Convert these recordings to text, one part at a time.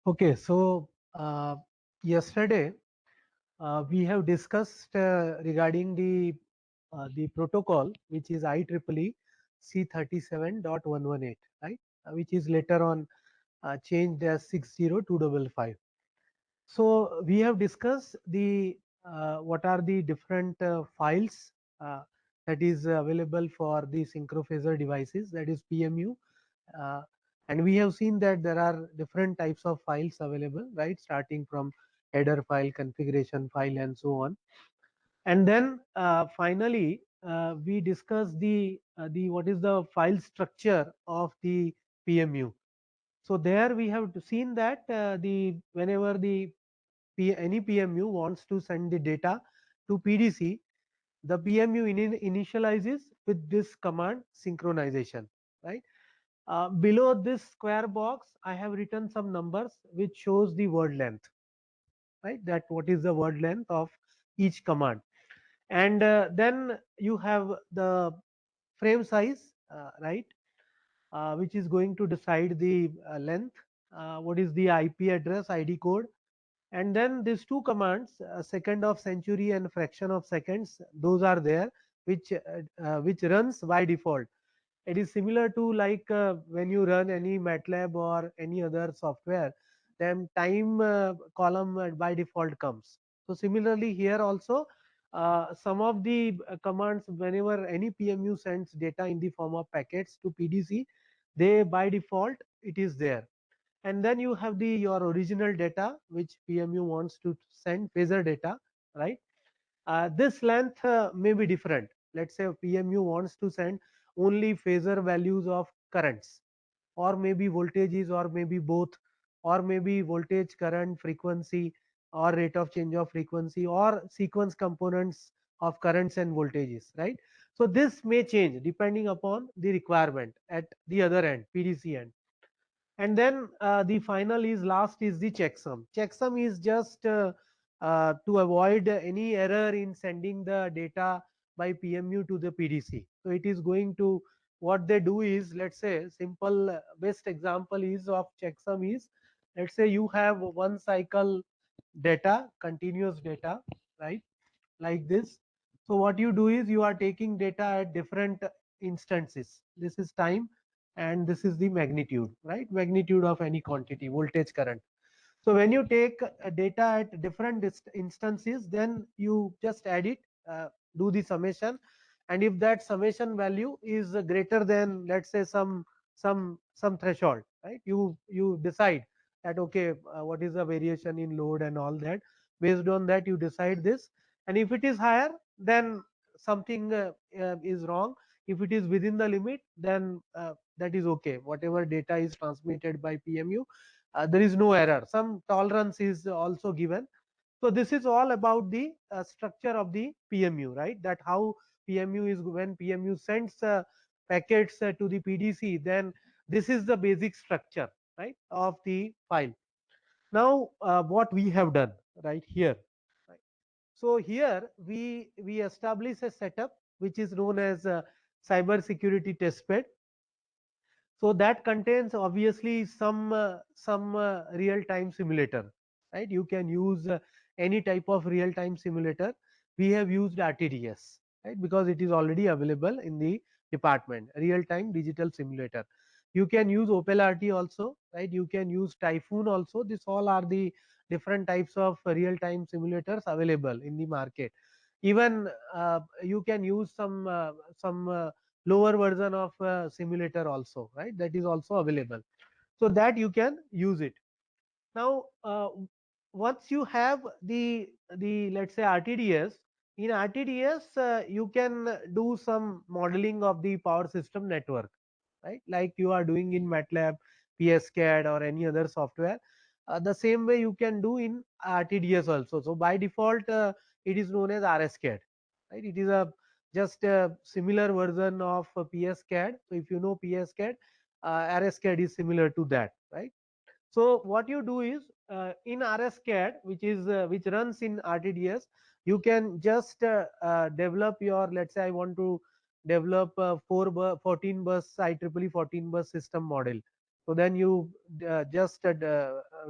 Okay, so yesterday we have discussed regarding the protocol which is IEEE C37.118, right? Which is later on changed as 60255. So we have discussed the what are the different files uh, that is available for the synchrophasor devices, that is PMU, uh, and we have seen that there are different types of files available, right, starting from header file, configuration file, and so on. And then finally we discuss the what is the file structure of the PMU. So there we have seen that the whenever any PMU wants to send the data to PDC, the PMU initializes with this command synchronization, right? Below this square box, I have written some numbers which shows the word length, right? That what is the word length of each command. And then you have the frame size, right? Which is going to decide the length. What is the IP address, ID code? And then these two commands, second of century and fraction of seconds, those are there, which runs by default. It is similar to like when you run any MATLAB or any other software, then time column by default comes. So similarly here also, some of the commands, whenever any PMU sends data in the form of packets to PDC, they by default it is there. And then you have the your original data which PMU wants to send, phasor data, right? This length may be different. Let's say PMU wants to send only phasor values of currents, or maybe voltages, or maybe both, or maybe voltage, current, frequency, or rate of change of frequency, or sequence components of currents and voltages, right? So this may change depending upon the requirement at the other end, PDC end. And then the final is last is the checksum. Checksum is just to avoid any error in sending the data by PMU to the PDC. So it is going to, what they do is, let's say simple best example is of checksum is, let's say you have one cycle data, continuous data, right, like this. So what you do is you are taking data at different instances. This is time and this is the magnitude, right? Magnitude of any quantity, voltage, current. So when you take data at different instances, then you just add it, do the summation, and if that summation value is greater than, let's say, some threshold, right? You decide that okay, what is the variation in load and all that. Based on that, you decide this, and if it is higher, then something is wrong. If it is within the limit, then that is okay. Whatever data is transmitted by PMU, there is no error. Some tolerance is also given. So this is all about the structure of the PMU, right? That how PMU is, when PMU sends packets to the PDC, then this is the basic structure, right, of the file. Now what we have done right here, right? So here we establish a setup which is known as cyber security testbed. So that contains obviously some real time simulator, right? You can use any type of real time simulator. We have used RTDS, right, because it is already available in the department, real time digital simulator. You can use OpenRT also, right? You can use Typhoon also. This all are the different types of real time simulators available in the market. Even you can use some lower version of simulator also, right? That is also available, so that you can use it. Now once you have the let's say RTDS, in RTDS you can do some modeling of the power system network, right, like you are doing in MATLAB, PSCAD, or any other software. The same way you can do in RTDS also. So by default it is known as RSCAD, right? It is a just a similar version of PSCAD. So if you know PSCAD, RSCAD is similar to that, right? So what you do is in RSCAD, which runs in RTDS, you can just develop your, let's say I want to develop a 14 bus IEEE 14 bus system model. So then you just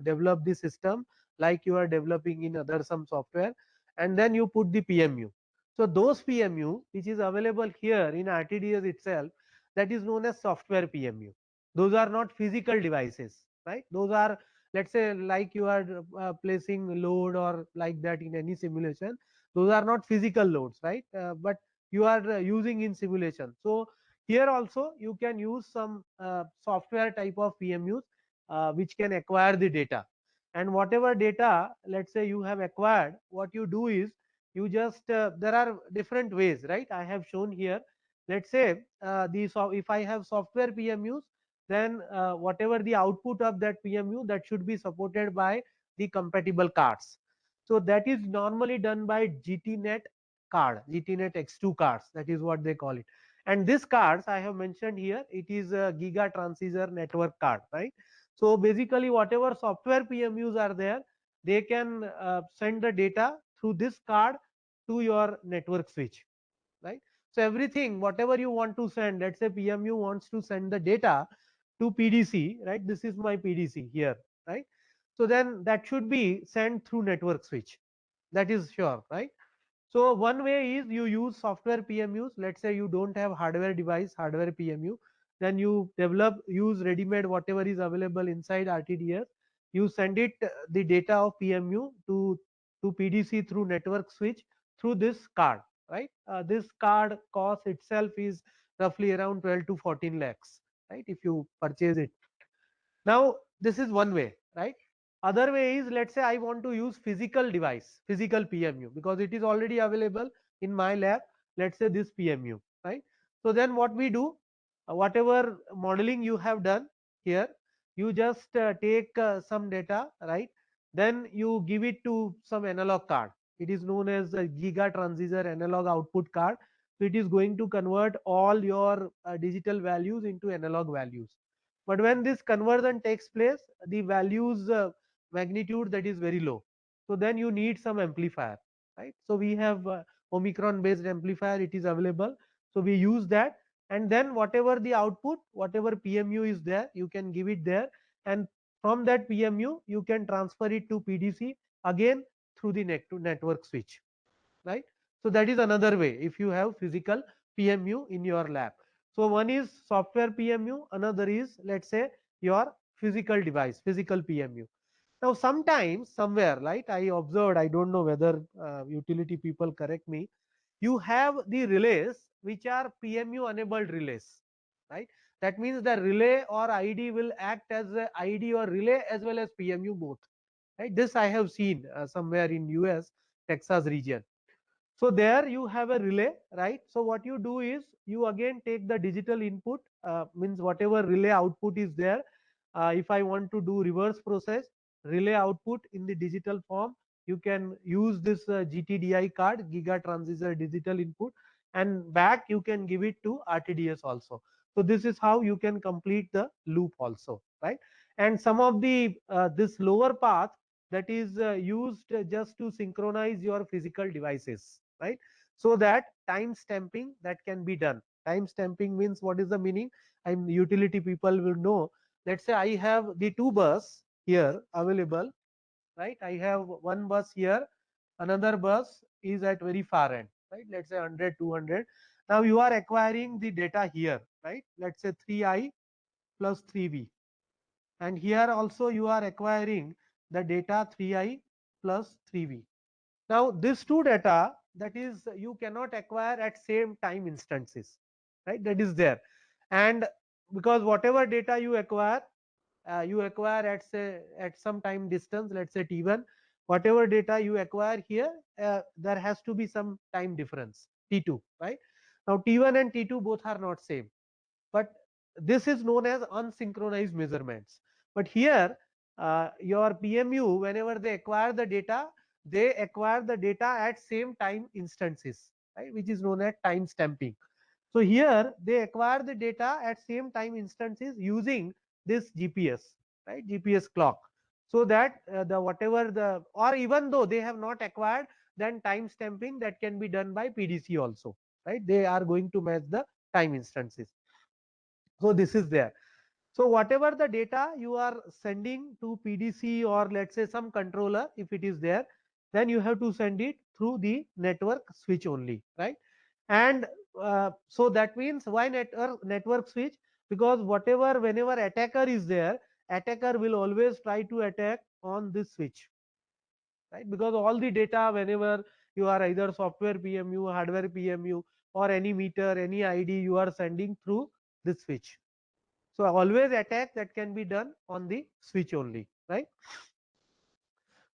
develop the system like you are developing in other some software, and then you put the PMU. So those PMU which is available here in RTDS itself, that is known as software PMU. Those are not physical devices, right? Those are, let's say, like you are placing load or like that in any simulation. Those are not physical loads, right? But you are using in simulation. So here also you can use some software type of PMUs which can acquire the data. And whatever data, let's say, you have acquired, what you do is you just there are different ways, right? I have shown here. Let's say if I have software PMUs, then whatever the output of that PMU, that should be supported by the compatible cards. So that is normally done by GTNet card, GTNet X2 cards. That is what they call it. And this cards I have mentioned here, it is a giga transceiver network card, right? So basically whatever software PMUs are there, they can send the data through this card to your network switch, right? So everything whatever you want to send, let's say PMU wants to send the data to PDC, right? This is my PDC here, right? So then that should be sent through network switch, that is sure, right? So one way is you use software PMUs. Let's say you don't have hardware device, hardware PMU, then you develop, use ready-made whatever is available inside RTDS. You send it the data of PMU to PDC through network switch through this card, right? This card cost itself is roughly around 12 to 14 lakhs, right? If you purchase it. Now this is one way, right? Other way is, let's say I want to use physical device, physical PMU, because it is already available in my lab. Let's say this PMU, right? So then what we do, whatever modeling you have done here, you just take some data, right? Then you give it to some analog card. It is known as a giga transistor analog output card. So it is going to convert all your digital values into analog values. But when this conversion takes place, the values magnitude, that is very low. So then you need some amplifier, right? So we have Omicron based amplifier, it is available. So we use that, and then whatever the output, whatever PMU is there, you can give it there, and from that PMU you can transfer it to PDC again through the network switch, right? So that is another way if you have physical PMU in your lab. So one is software PMU, another is, let's say, your physical device, physical PMU. Now sometimes somewhere, right, I observed, I don't know whether utility people correct me, you have the relays which are PMU enabled relays, right? That means the relay or ID will act as a ID or relay as well as PMU both, right? This I have seen somewhere in US, Texas region. So there you have a relay, right? So what you do is you again take the digital input, means whatever relay output is there. If I want to do reverse process, relay output in the digital form, you can use this GTDI card, giga transistor digital input, and back you can give it to RTDS also. So this is how you can complete the loop also, right? And some of the this lower path, that is used just to synchronize your physical devices, right? So that time stamping that can be done. Time stamping means, what is the meaning? I'm utility people will know. Let's say I have the two bus here available, right? I have one bus here, another bus is at very far end, right? Let's say 100, 200. Now you are acquiring the data here, right? Let's say 3i plus 3v, and here also you are acquiring the data 3i plus 3v. Now this two data, that is you cannot acquire at same time instances, right? That is there. And because whatever data you acquire at, say, at some time distance, let's say t1, whatever data you acquire here, there has to be some time difference, t2, right? Now t1 and t2 both are not same, but this is known as unsynchronized measurements. But here your PMU, whenever they acquire the data, they acquire the data at same time instances, right, which is known as time stamping. So here they acquire the data at same time instances using this GPS, right, GPS clock. So that the whatever the, or even though they have not acquired, then time stamping that can be done by PDC also, right? They are going to match the time instances. So this is there. So whatever the data you are sending to PDC or let's say some controller, if it is there, then you have to send it through the network switch only, right? And so that means why network switch? Because whatever whenever attacker is there, attacker will always try to attack on this switch, right? Because all the data, whenever you are either software PMU, hardware PMU, or any meter, any ID, you are sending through this switch. So always attack that can be done on the switch only, right?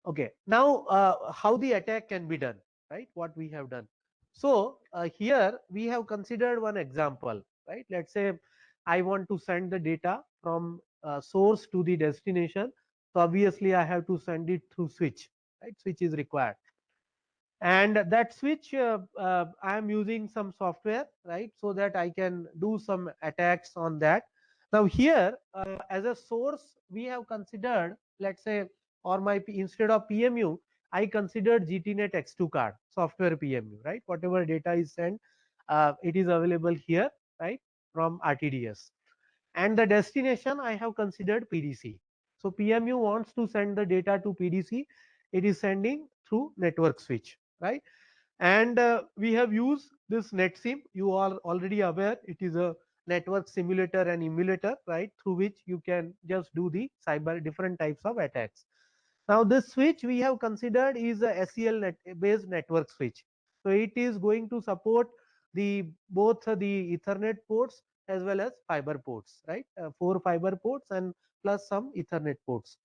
Okay. Now how the attack can be done, right? What we have done. So here we have considered one example, right? Let's say I want to send the data from source to the destination. So obviously I have to send it through switch, right? Switch is required, and that switch I am using some software, right, so that I can do some attacks on that. Now here as a source we have considered, let's say, or instead of PMU I considered GTNet X2 card software PMU, right? Whatever data is sent, it is available here, right, from RTDS. And the destination I have considered PDC. So PMU wants to send the data to PDC, it is sending through network switch, right? And we have used this NetSim. You are already aware it is a network simulator and emulator, right, through which you can just do the cyber different types of attacks. Now this switch we have considered is a SEL based network switch. So it is going to support the both the Ethernet ports as well as fiber ports, right? 4 fiber ports and plus some Ethernet ports.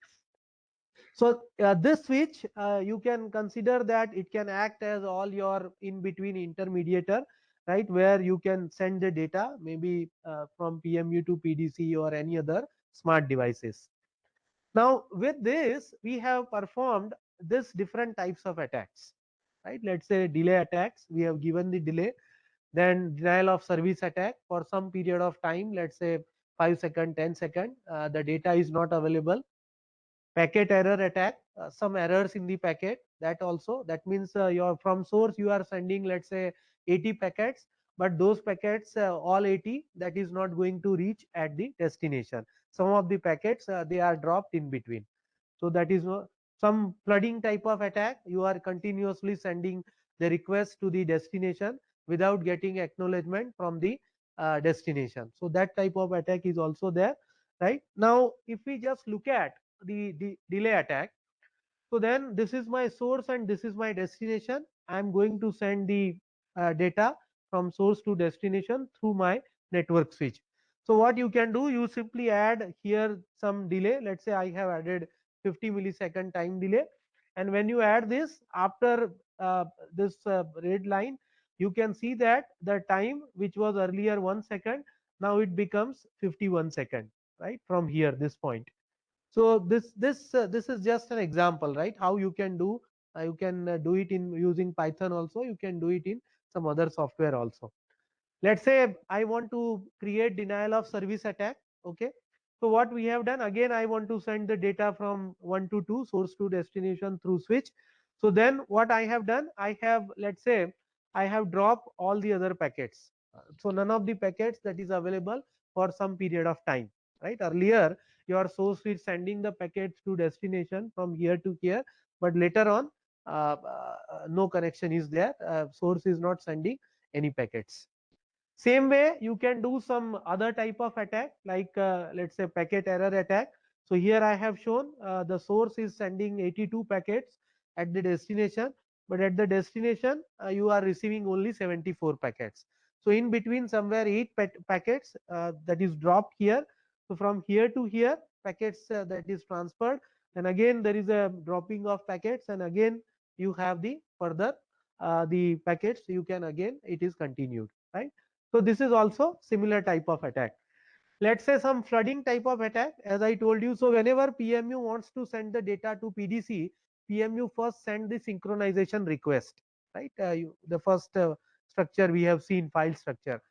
So this switch you can consider that it can act as all your in between intermediator, right, where you can send the data maybe from PMU to PDC or any other smart devices. Now with this we have performed this different types of attacks, right? Let's say delay attacks, we have given the delay, then denial of service attack for some period of time, let's say 5 second, 10 second, the data is not available. Packet error attack, some errors in the packet, that also, that means your from source you are sending let's say 80 packets, but those packets all 80 that is not going to reach at the destination. Some of the packets they are dropped in between. So that is some flooding type of attack, you are continuously sending the request to the destination without getting acknowledgement from the destination. So that type of attack is also there, right? Now if we just look at the delay attack, so then this is my source and this is my destination. I am going to send the data from source to destination through my network switch. So what you can do, you simply add here some delay. Let's say I have added 50 millisecond time delay, and when you add this after this red line, you can see that the time which was earlier 1 second, now it becomes 51 second, right, from here this point. So this is just an example, right, how you can do, you can do it in using Python also, you can do it in some other software also. Let's say I want to create denial of service attack. Okay, so what we have done, again I want to send the data from 1 to 2 source to destination through switch. So then what I have done, I have, let's say, I have dropped all the other packets. So none of the packets that is available for some period of time, right? Earlier your source is sending the packets to destination from here to here, but later on no connection is there, source is not sending any packets. Same way you can do some other type of attack, like let's say packet error attack. So here I have shown the source is sending 82 packets at the destination, but at the destination you are receiving only 74 packets. So in between somewhere 8 packets that is dropped here. So from here to here packets that is transferred, and again there is a dropping of packets, and again you have the further the packets, you can again it is continued, right? So this is also similar type of attack. Let's say some flooding type of attack, as I told you. So whenever PMU wants to send the data to PDC, PMU first send the synchronization request, right? The first structure we have seen, file structure.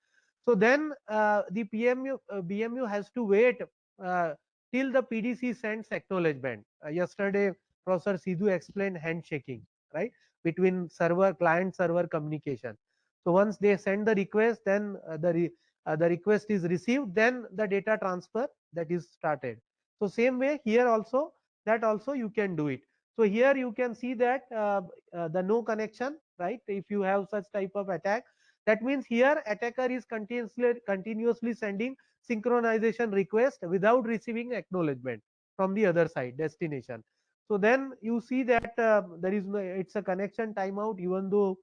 So then the BMU has to wait uh, till the PDC sends acknowledgement. Yesterday, Professor Sidhu explained handshaking, right, between server client server communication. So once they send the request, then the request is received, then the data transfer that is started. So same way here also, that also you can do it. So here you can see that the no connection, right? If you have such type of attack, that means here attacker is continuously sending synchronization request without receiving acknowledgement from the other side destination. So then you see that there is no, it's a connection timeout, even though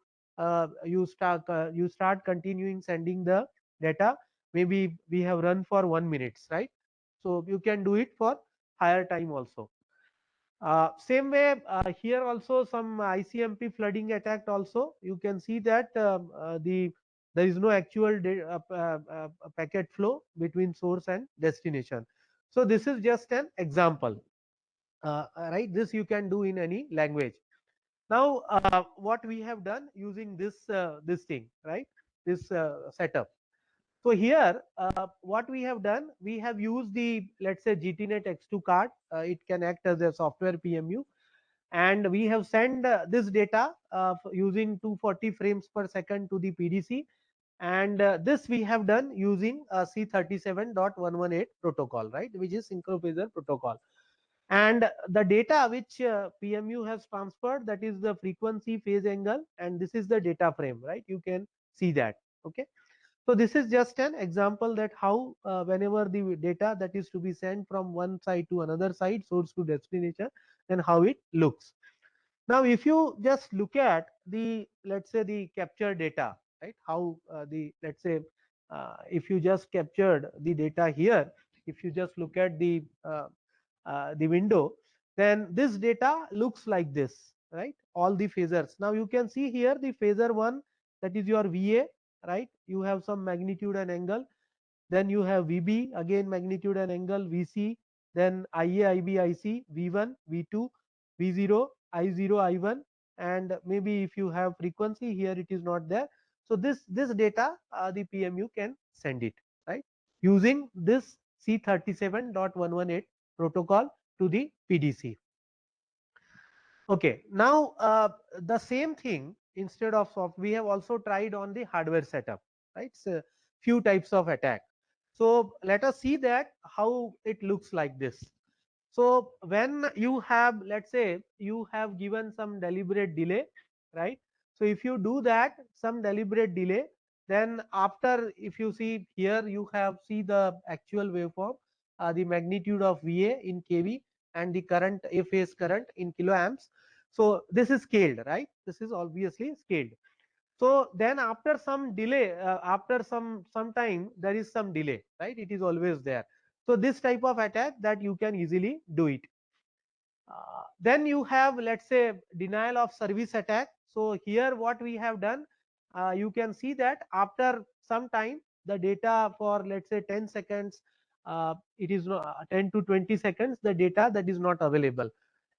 you start continuing sending the data. Maybe we have run for 1 minute, right? So you can do it for higher time also. Same way here also some ICMP flooding attack also. You can see that there is no actual packet flow between source and destination. So this is just an example, right? This you can do in any language. Now what we have done using this thing, right? This setup. So here what we have done, we have used the, let's say, GTNet X2 card. It can act as a software PMU, and we have sent this data using 240 frames per second to the PDC, and this we have done using C37.118 protocol, right, which is synchrophaser protocol. And the data which PMU has transferred, that is the frequency, phase angle, and this is the data frame, right? You can see that. Okay. So this is just an example that how whenever the data that is to be sent from one side to another side, source to destination, then how it looks. Now if you just look at the, let's say, the captured data, right, how the, let's say, if you just captured the data here, if you just look at the window, then this data looks like this, right? All the phasors. Now you can see here the phasor 1, that is your VA, right? You have some magnitude and angle. Then you have VB, again magnitude and angle, VC, then IA, IB, IC, V1, V2, V0, I0, I1, and maybe if you have frequency here, it is not there. So this data the PMU can send it, right, using this C37.118 protocol to the PDC. Okay, now the same thing, instead of soft, we have also tried on the hardware setup, right? So few types of attack. So let us see that how it looks like this. So when you have, let's say, you have given some deliberate delay, right? So if you do that, some deliberate delay, then after, if you see here, you have see the actual waveform, the magnitude of VA in kV and the current, A phase current in kiloamps. So this is scaled, right? This is obviously scaled. So then after some delay, after some time, there is some delay, right? It is always there. So this type of attack that you can easily do it. Then you have, let's say, denial of service attack. So here what we have done, you can see that after some time, the data for, let's say, 10 seconds, it is not 10 to 20 seconds, the data that is not available.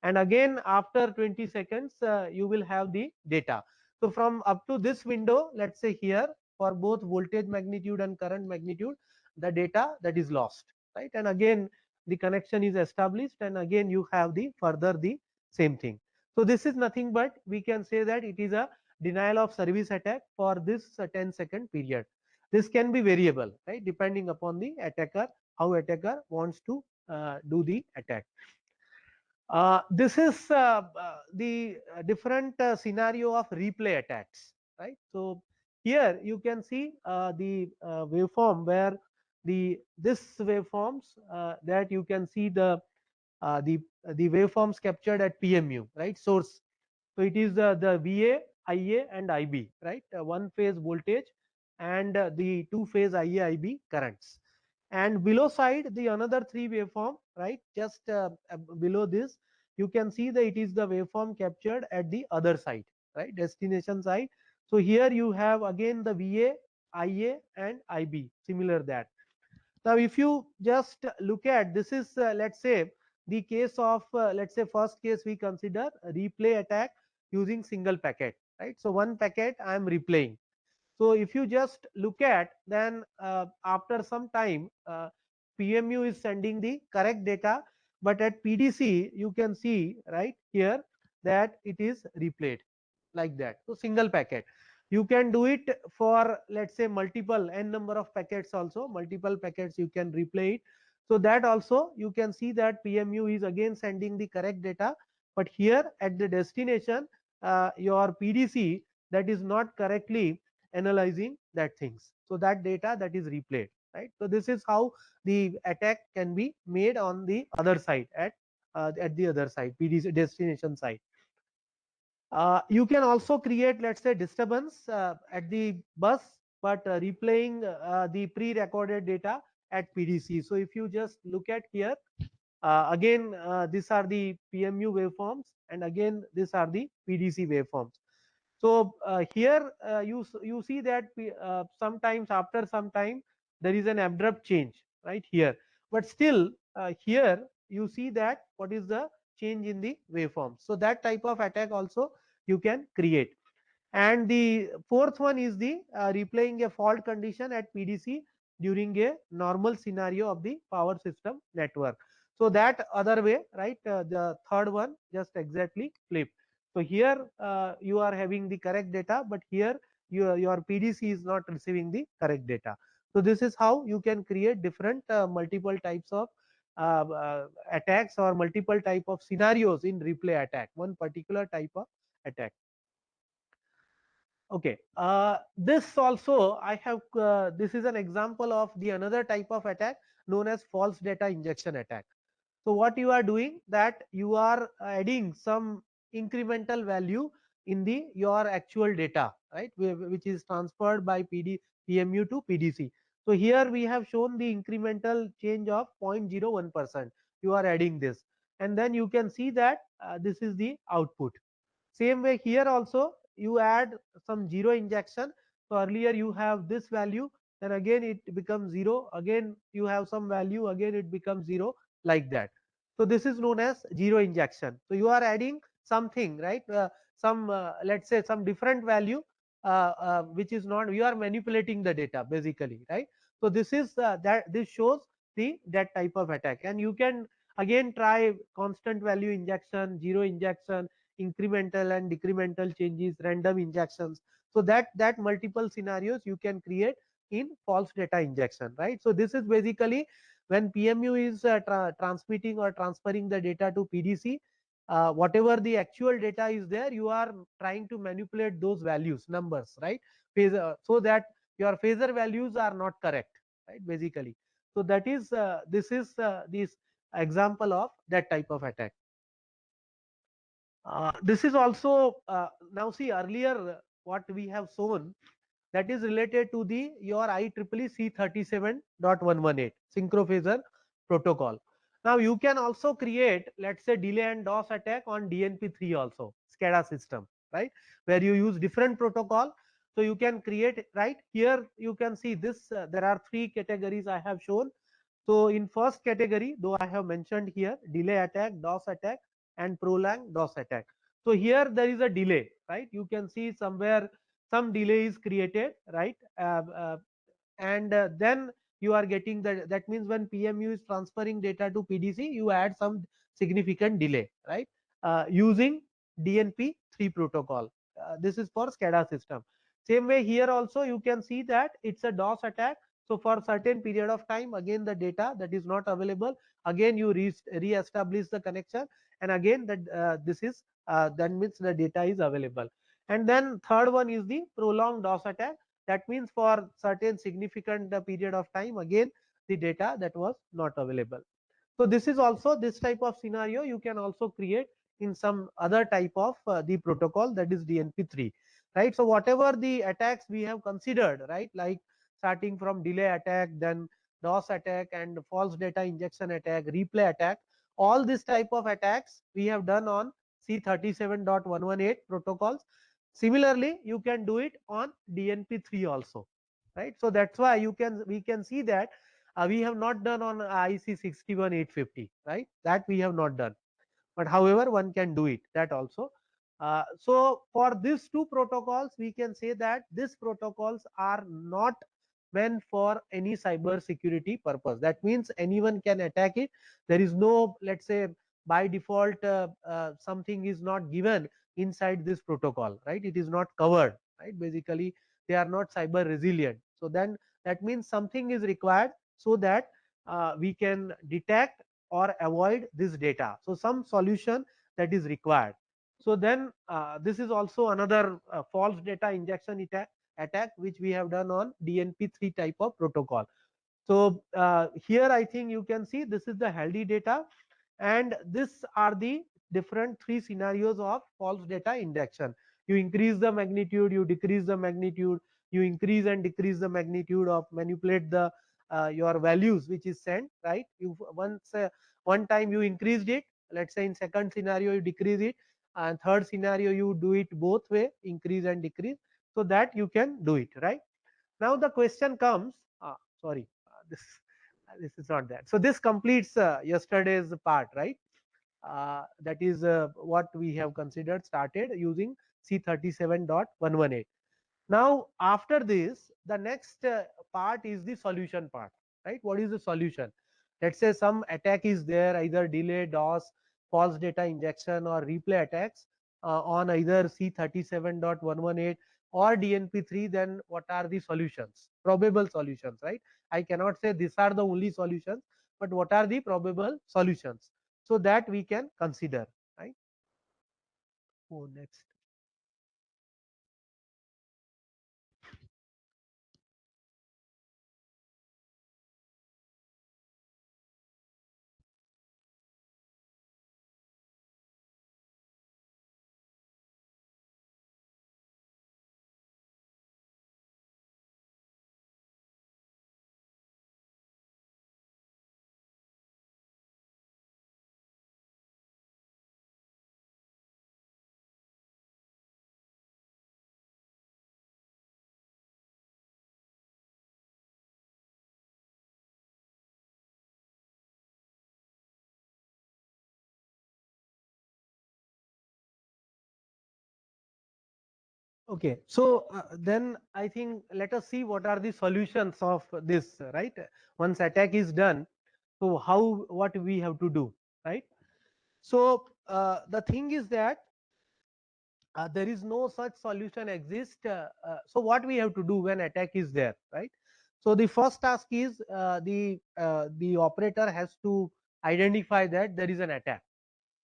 And again after 20 seconds, you will have the data. So from up to this window, let's say here, for both voltage magnitude and current magnitude, the data that is lost, right? And again the connection is established, and again you have the further the same thing. So this is nothing but, we can say that it is a denial of service attack for this 10-second period. This can be variable, right, depending upon the attacker, how attacker wants to do the attack. This is the different scenario of replay attacks, right? So here you can see the waveform where this waveforms, that you can see the waveforms captured at PMU, right, source. So it is the VA, IA and IB, right, one phase voltage and the two phase IA, IB currents. And below side the another three waveform, right, just below this, you can see that it is the waveform captured at the other side, right, destination side. So here you have again the VA, IA and IB, similar that. Now if you just look at, this is let's say the case of, let's say, first case we consider a replay attack using single packet, right? So one packet I am replaying. So if you just look at, then after some time, PMU is sending the correct data, but at PDC you can see right here that it is replayed like that. So single packet. You can do it for, let's say, multiple n number of packets also, multiple packets you can replay it. So that also you can see that PMU is again sending the correct data, but here at the destination, your PDC that is not correctly analyzing that things. So that data that is replayed, right? So this is how the attack can be made on the other side, at the other side, PDC destination side. You can also create, let's say, disturbance at the bus, but replaying the pre-recorded data at PDC. So if you just look at here, again, these are the PMU waveforms, and again, these are the PDC waveforms. So here you see that sometimes after some time there is an abrupt change right here, but still here you see that what is the change in the waveform. So that type of attack also you can create. And the fourth one is the replaying a fault condition at PDC during a normal scenario of the power system network. So that other way, right? The third one just exactly flip. So here you are having the correct data, but here your PDC is not receiving the correct data. So this is how you can create different multiple types of attacks or multiple type of scenarios in replay attack, one particular type of attack. Okay, this also I have, this is an example of the another type of attack known as false data injection attack. So what you are doing, that you are adding some incremental value in the your actual data, right, which is transferred by PMU to PDC. So here we have shown the incremental change of 0.01%. You are adding this, and then you can see that this is the output. Same way here also you add some zero injection. So earlier you have this value, then again it becomes zero, again you have some value, again it becomes zero, like that. So this is known as zero injection. So you are adding something, right? Some let's say some different value, which is not, you are manipulating the data basically, right? So this is that this shows the that type of attack, and you can again try constant value injection, zero injection, incremental and decremental changes, random injections. So that multiple scenarios you can create in false data injection, right? So this is basically when PMU is transmitting or transferring the data to PDC, whatever the actual data is there, you are trying to manipulate those values, numbers, right? Phasor, so that your phasor values are not correct, right? Basically. So that is this is this example of that type of attack. This is also now see earlier what we have shown, that is related to the your IEEE C37.118 synchrophasor protocol. Now you can also create, let's say, delay and DOS attack on DNP3 also, SCADA system, right, where you use different protocol. So you can create, right here you can see this there are three categories I have shown. So in first category, though I have mentioned here, delay attack, DOS attack, and prolonged DOS attack. So here there is a delay, right? You can see somewhere some delay is created, right? And then you are getting that means when PMU is transferring data to PDC, you add some significant delay, right? Using DNP3 protocol. This is for SCADA system. Same way here also you can see that it's a DOS attack. So for certain period of time, again the data that is not available, again you re-establish the connection, and again that this is that means the data is available. And then third one is the prolonged DOS attack. That means for certain significant period of time, again the data that was not available. So this is also this type of scenario you can also create in some other type of the protocol, that is DNP3, right? So whatever the attacks we have considered, right, like starting from delay attack, then DOS attack, and false data injection attack, replay attack, all this type of attacks we have done on C37.118 protocols. Similarly, you can do it on DNP3 also, right? So that's why we can see that we have not done on IC 61850, right? That we have not done, but however one can do it, that also. So for these two protocols, we can say that these protocols are not meant for any cyber security purpose. That means anyone can attack it. There is no, let's say, by default something is not given inside this protocol, right? It is not covered, right? Basically they are not cyber resilient. So then that means something is required, so that we can detect or avoid this data. So some solution that is required. So then this is also another false data injection attack which we have done on DNP3 type of protocol. So here I think you can see this is the healthy data, and this are the different three scenarios of false data injection. You increase the magnitude, you decrease the magnitude, you increase and decrease the magnitude of manipulate the your values which is sent, right? You once one time you increased it, let's say in second scenario you decrease it, and third scenario you do it both way, increase and decrease, so that you can do it, right? Now the question comes, sorry, this is not that. So this completes yesterday's part, right? That is what we have considered started using C37.118. Now after this, the next part is the solution part, right? What is the solution? Let's say some attack is there, either delay, DOS, false data injection, or replay attacks on either C37.118 or DNP3. Then what are the solutions? Probable solutions, right? I cannot say these are the only solutions, but what are the probable solutions? So that we can consider, right? Oh, next. Okay, so then I think let us see what are the solutions of this, right? Once attack is done, so how, what we have to do, right? So the thing is that there is no such solution exist. So what we have to do when attack is there, right? So the first task is the operator has to identify that there is an attack,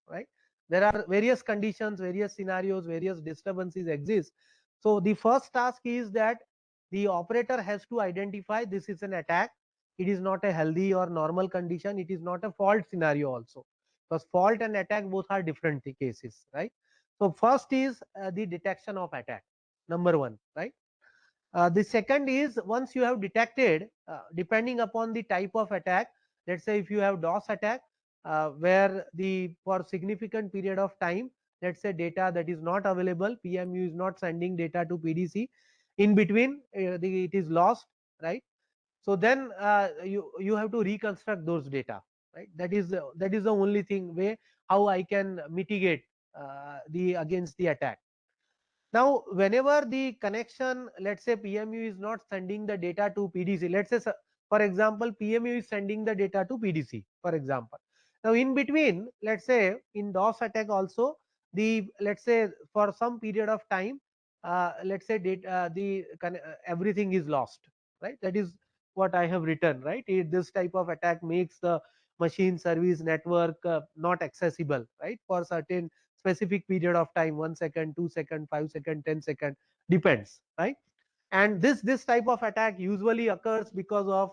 right? There are various conditions, various scenarios, various disturbances exist. So the first task is that the operator has to identify this is an attack. It is not a healthy or normal condition. It is not a fault scenario also, because fault and attack both are different cases, right? So first is the detection of attack, number one, right? The second is, once you have detected, depending upon the type of attack, let's say if you have DOS attack, where the for significant period of time, let's say data that is not available, PMU is not sending data to PDC, in between it is lost, right? So then you have to reconstruct those data, right? That is the only thing way how I can mitigate the against the attack. Now, whenever the connection, let's say PMU is not sending the data to PDC, let's say for example PMU is sending the data to PDC, for example. Now in between, let's say in DOS attack also, the let's say for some period of time, let's say everything is lost, right? That is what I have written, right? This type of attack makes the machine service network not accessible, right, for certain specific period of time, 1 second, 2 second, 5 second, 10 second, depends, right? And this type of attack usually occurs because of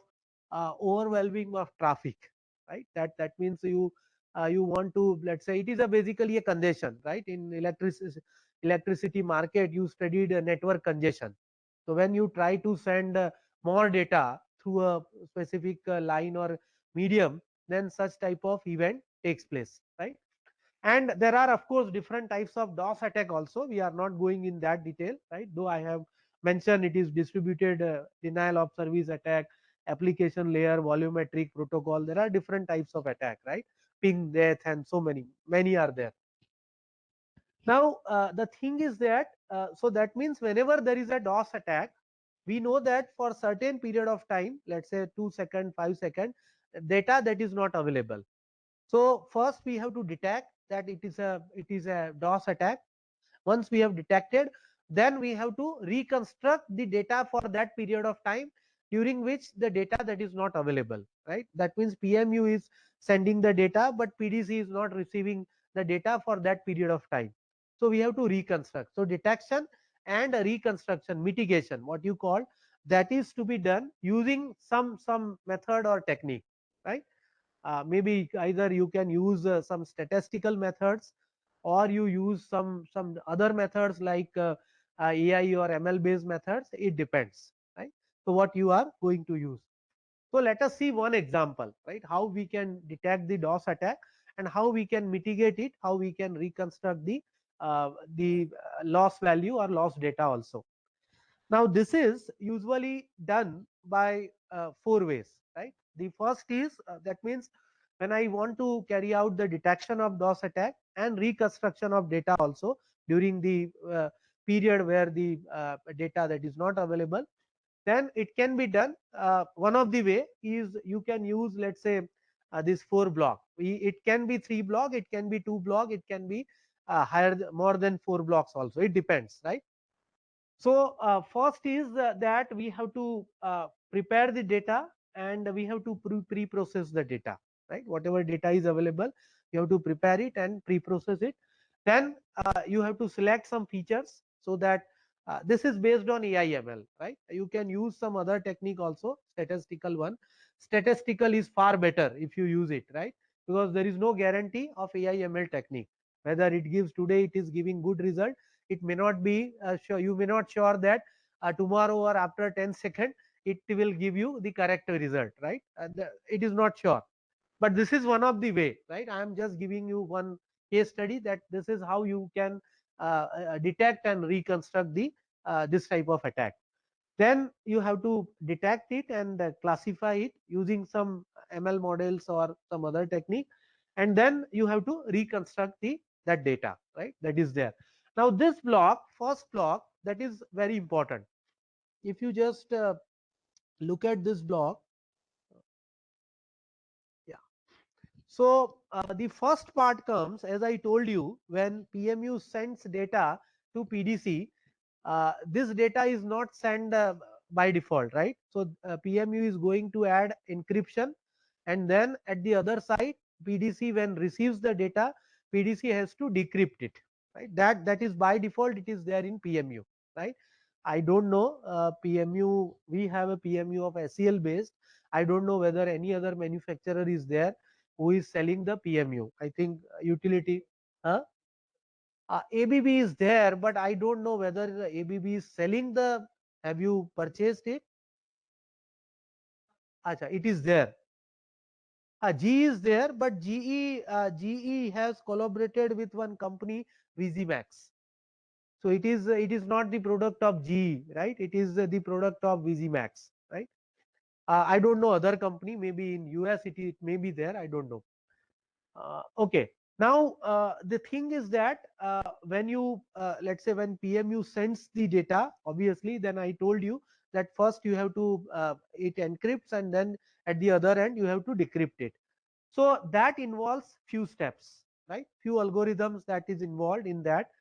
overwhelming of traffic, right? That means you want to, let's say it is a basically a congestion, right? In electricity market, you studied network congestion. So when you try to send more data through a specific line or medium, then such type of event takes place, right? And there are of course different types of DOS attack also. We are not going in that detail, right? Though I have mentioned it is distributed denial of service attack, application layer, volumetric protocol. There are different types of attack, right? Ping, death, and so many are there. Now the thing is that so that means whenever there is a DOS attack, we know that for certain period of time, let's say 2 second, 5 second, data that is not available. So first we have to detect that it is a DOS attack. Once we have detected, then we have to reconstruct the data for that period of time, during which the data that is not available, right? That means PMU is sending the data, but PDC is not receiving the data for that period of time. So we have to reconstruct. So detection and reconstruction, mitigation, what you call, that is to be done using some method or technique, right? Maybe either you can use some statistical methods, or you use some other methods like AI or ML based methods. It depends, right? So what you are going to use. So let us see one example, right? How we can detect the DOS attack and how we can mitigate it, how we can reconstruct the loss value or loss data also. Now this is usually done by four ways, right? The first is that means when I want to carry out the detection of DOS attack and reconstruction of data also during the period where the data that is not available, then it can be done. One of the way is you can use, let's say, this four block. It can be three block, it can be two block, it can be higher, more than four blocks also. It depends, right? So first is that we have to prepare the data, and we have to pre-process the data, right? Whatever data is available, you have to prepare it and pre-process it. Then you have to select some features, so that this is based on AI/ML, right? You can use some other technique also, statistical one. Statistical is far better if you use it, right? Because there is no guarantee of AI/ML technique. Whether it gives today, it is giving good result, it may not be sure, you may not sure that tomorrow or after 10 seconds it will give you the correct result, right? It is not sure, but this is one of the way, right? I am just giving you one case study that this is how you can detect and reconstruct the this type of attack. Then you have to detect it and classify it using some ML models or some other technique, and then you have to reconstruct the that data, right? That is there. Now this block, first block, that is very important. If you just look at this block, yeah. So the first part comes, as I told you, when PMU sends data to PDC, this data is not sent by default, right? So PMU is going to add encryption, and then at the other side, PDC, when receives the data, PDC has to decrypt it, right? That is by default, it is there in PMU, right? I don't know PMU. We have a PMU of SEL based. I don't know whether any other manufacturer is there who is selling the PMU. I think utility. Huh? ABB is there, but I don't know whether the ABB is selling the. Have you purchased it? Acha, it is there. GE is there, but GE has collaborated with one company, VZMax. So it is not the product of GE, right? It is the product of VZMax, right? I don't know other company. Maybe in US it may be there. I don't know. Okay. Now the thing is that when you let's say when PMU sends the data, obviously, then I told you that first you have to it encrypts, and then at the other end you have to decrypt it. So that involves few steps, right? Few algorithms that is involved in that.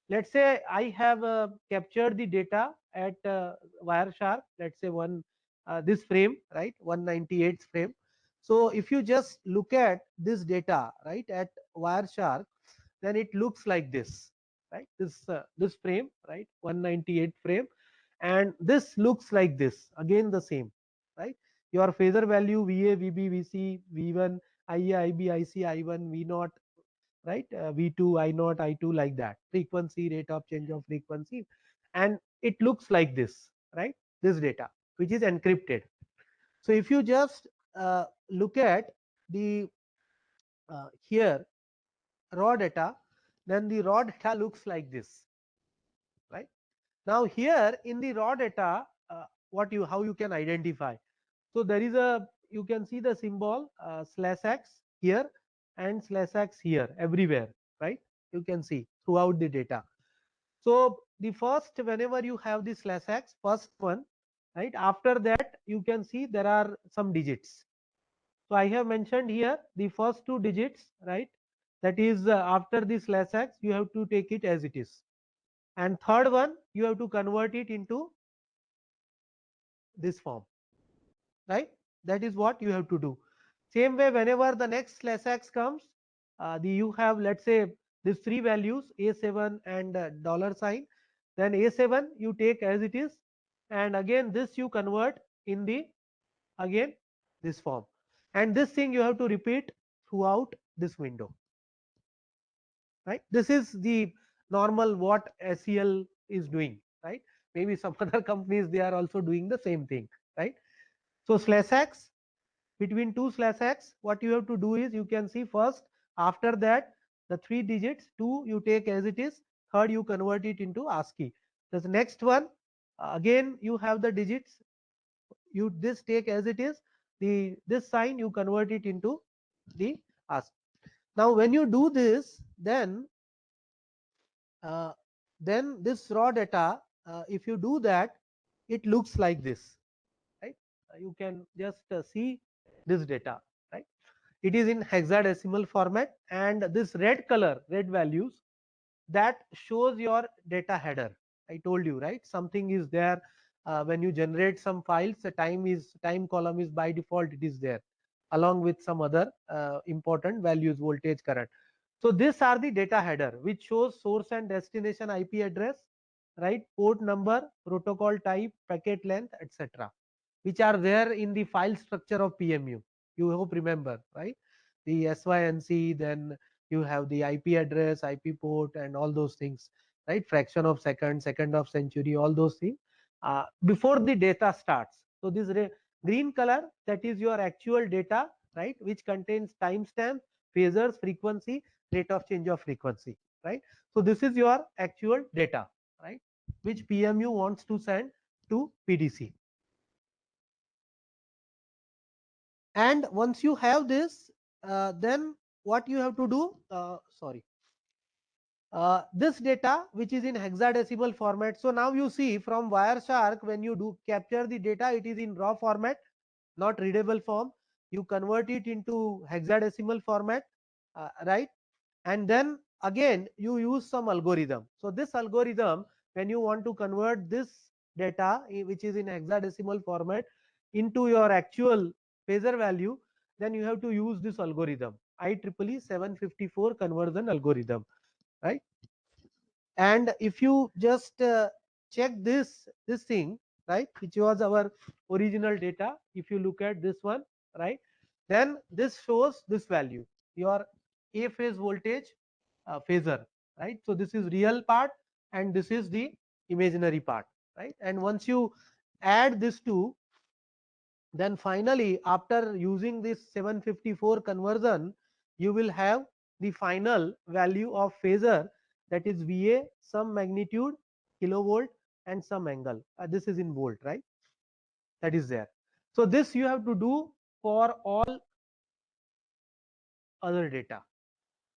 Let's say I have captured the data at Wireshark. Let's say one this frame, right? 198th frame. So if you just look at this data, right, at Wireshark, then it looks like this, right? This frame, right, 198th frame, and this looks like this. Again the same, right? Your phasor value VA, VB, VC, V1, IA, IB, IC, I1, V0, right? V2, I0, I2, like that. Frequency, rate of change of frequency, and it looks like this, right? This data, which is encrypted. So if you just look at the here raw data, then the raw data looks like this, right? Now here in the raw data, what you how you can identify? So there is a, you can see the symbol /x here and /x here everywhere, right? You can see throughout the data. So the first, whenever you have the /x, first one, right? After that, you can see there are some digits. So I have mentioned here the first two digits, right? That is after the /x, you have to take it as it is. And third one, you have to convert it into this form. right? That is what you have to do. Same way, whenever the next slash x comes, you have, let's say, these three values A7 and dollar sign, then A7 you take as it is, and again this you convert in the, again, this form, and this thing you have to repeat throughout this window, right? This is the normal what SEL is doing, right? Maybe some other companies, they are also doing the same thing, right? So slash x, between two slash x, what you have to do is, you can see, first, after that, the three digits, 2 you take as it is, third you convert it into ASCII. The next one, again you have the digits, you this take as it is, the this sign you convert it into the ASCII. Now when you do this, uh, then this raw data, if you do that, it looks like this, right? You can just see this data, right? It is in hexadecimal format, and this red color, red values, that shows your data header. I told you, right? Something is there when you generate some files, the time column is by default, it is there, along with some other important values, voltage, current. So these are the data header, which shows source and destination IP address, right? Port number, protocol type, packet length, etc., which are there in the file structure of PMU. You hope remember, right? The SYNC, then you have the IP address, IP port, and all those things, right? Fraction of second, second of century, all those things before the data starts. So this green color, that is your actual data, right? Which contains timestamp, phasors, frequency, rate of change of frequency, right? So this is your actual data, right? Which PMU wants to send to PDC. And once you have this, then what you have to do, sorry, this data which is in hexadecimal format. So now you see, from Wireshark, when you do capture the data, it is in raw format, not readable form. You convert it into hexadecimal format, right? And then again you use some algorithm. So this algorithm, when you want to convert this data which is in hexadecimal format into your actual phasor value, then you have to use this algorithm, IEEE 754 conversion algorithm, right? And if you just check this thing, right, which was our original data, if you look at this one, right, then this shows this value, your A phase voltage phasor, right? So this is real part and this is the imaginary part, right? And once you add these two, then finally after using this 754 conversion, you will have the final value of phasor, that is VA, some magnitude, kilovolt, and some angle. This is in volt, right? That is there. So this you have to do for all other data,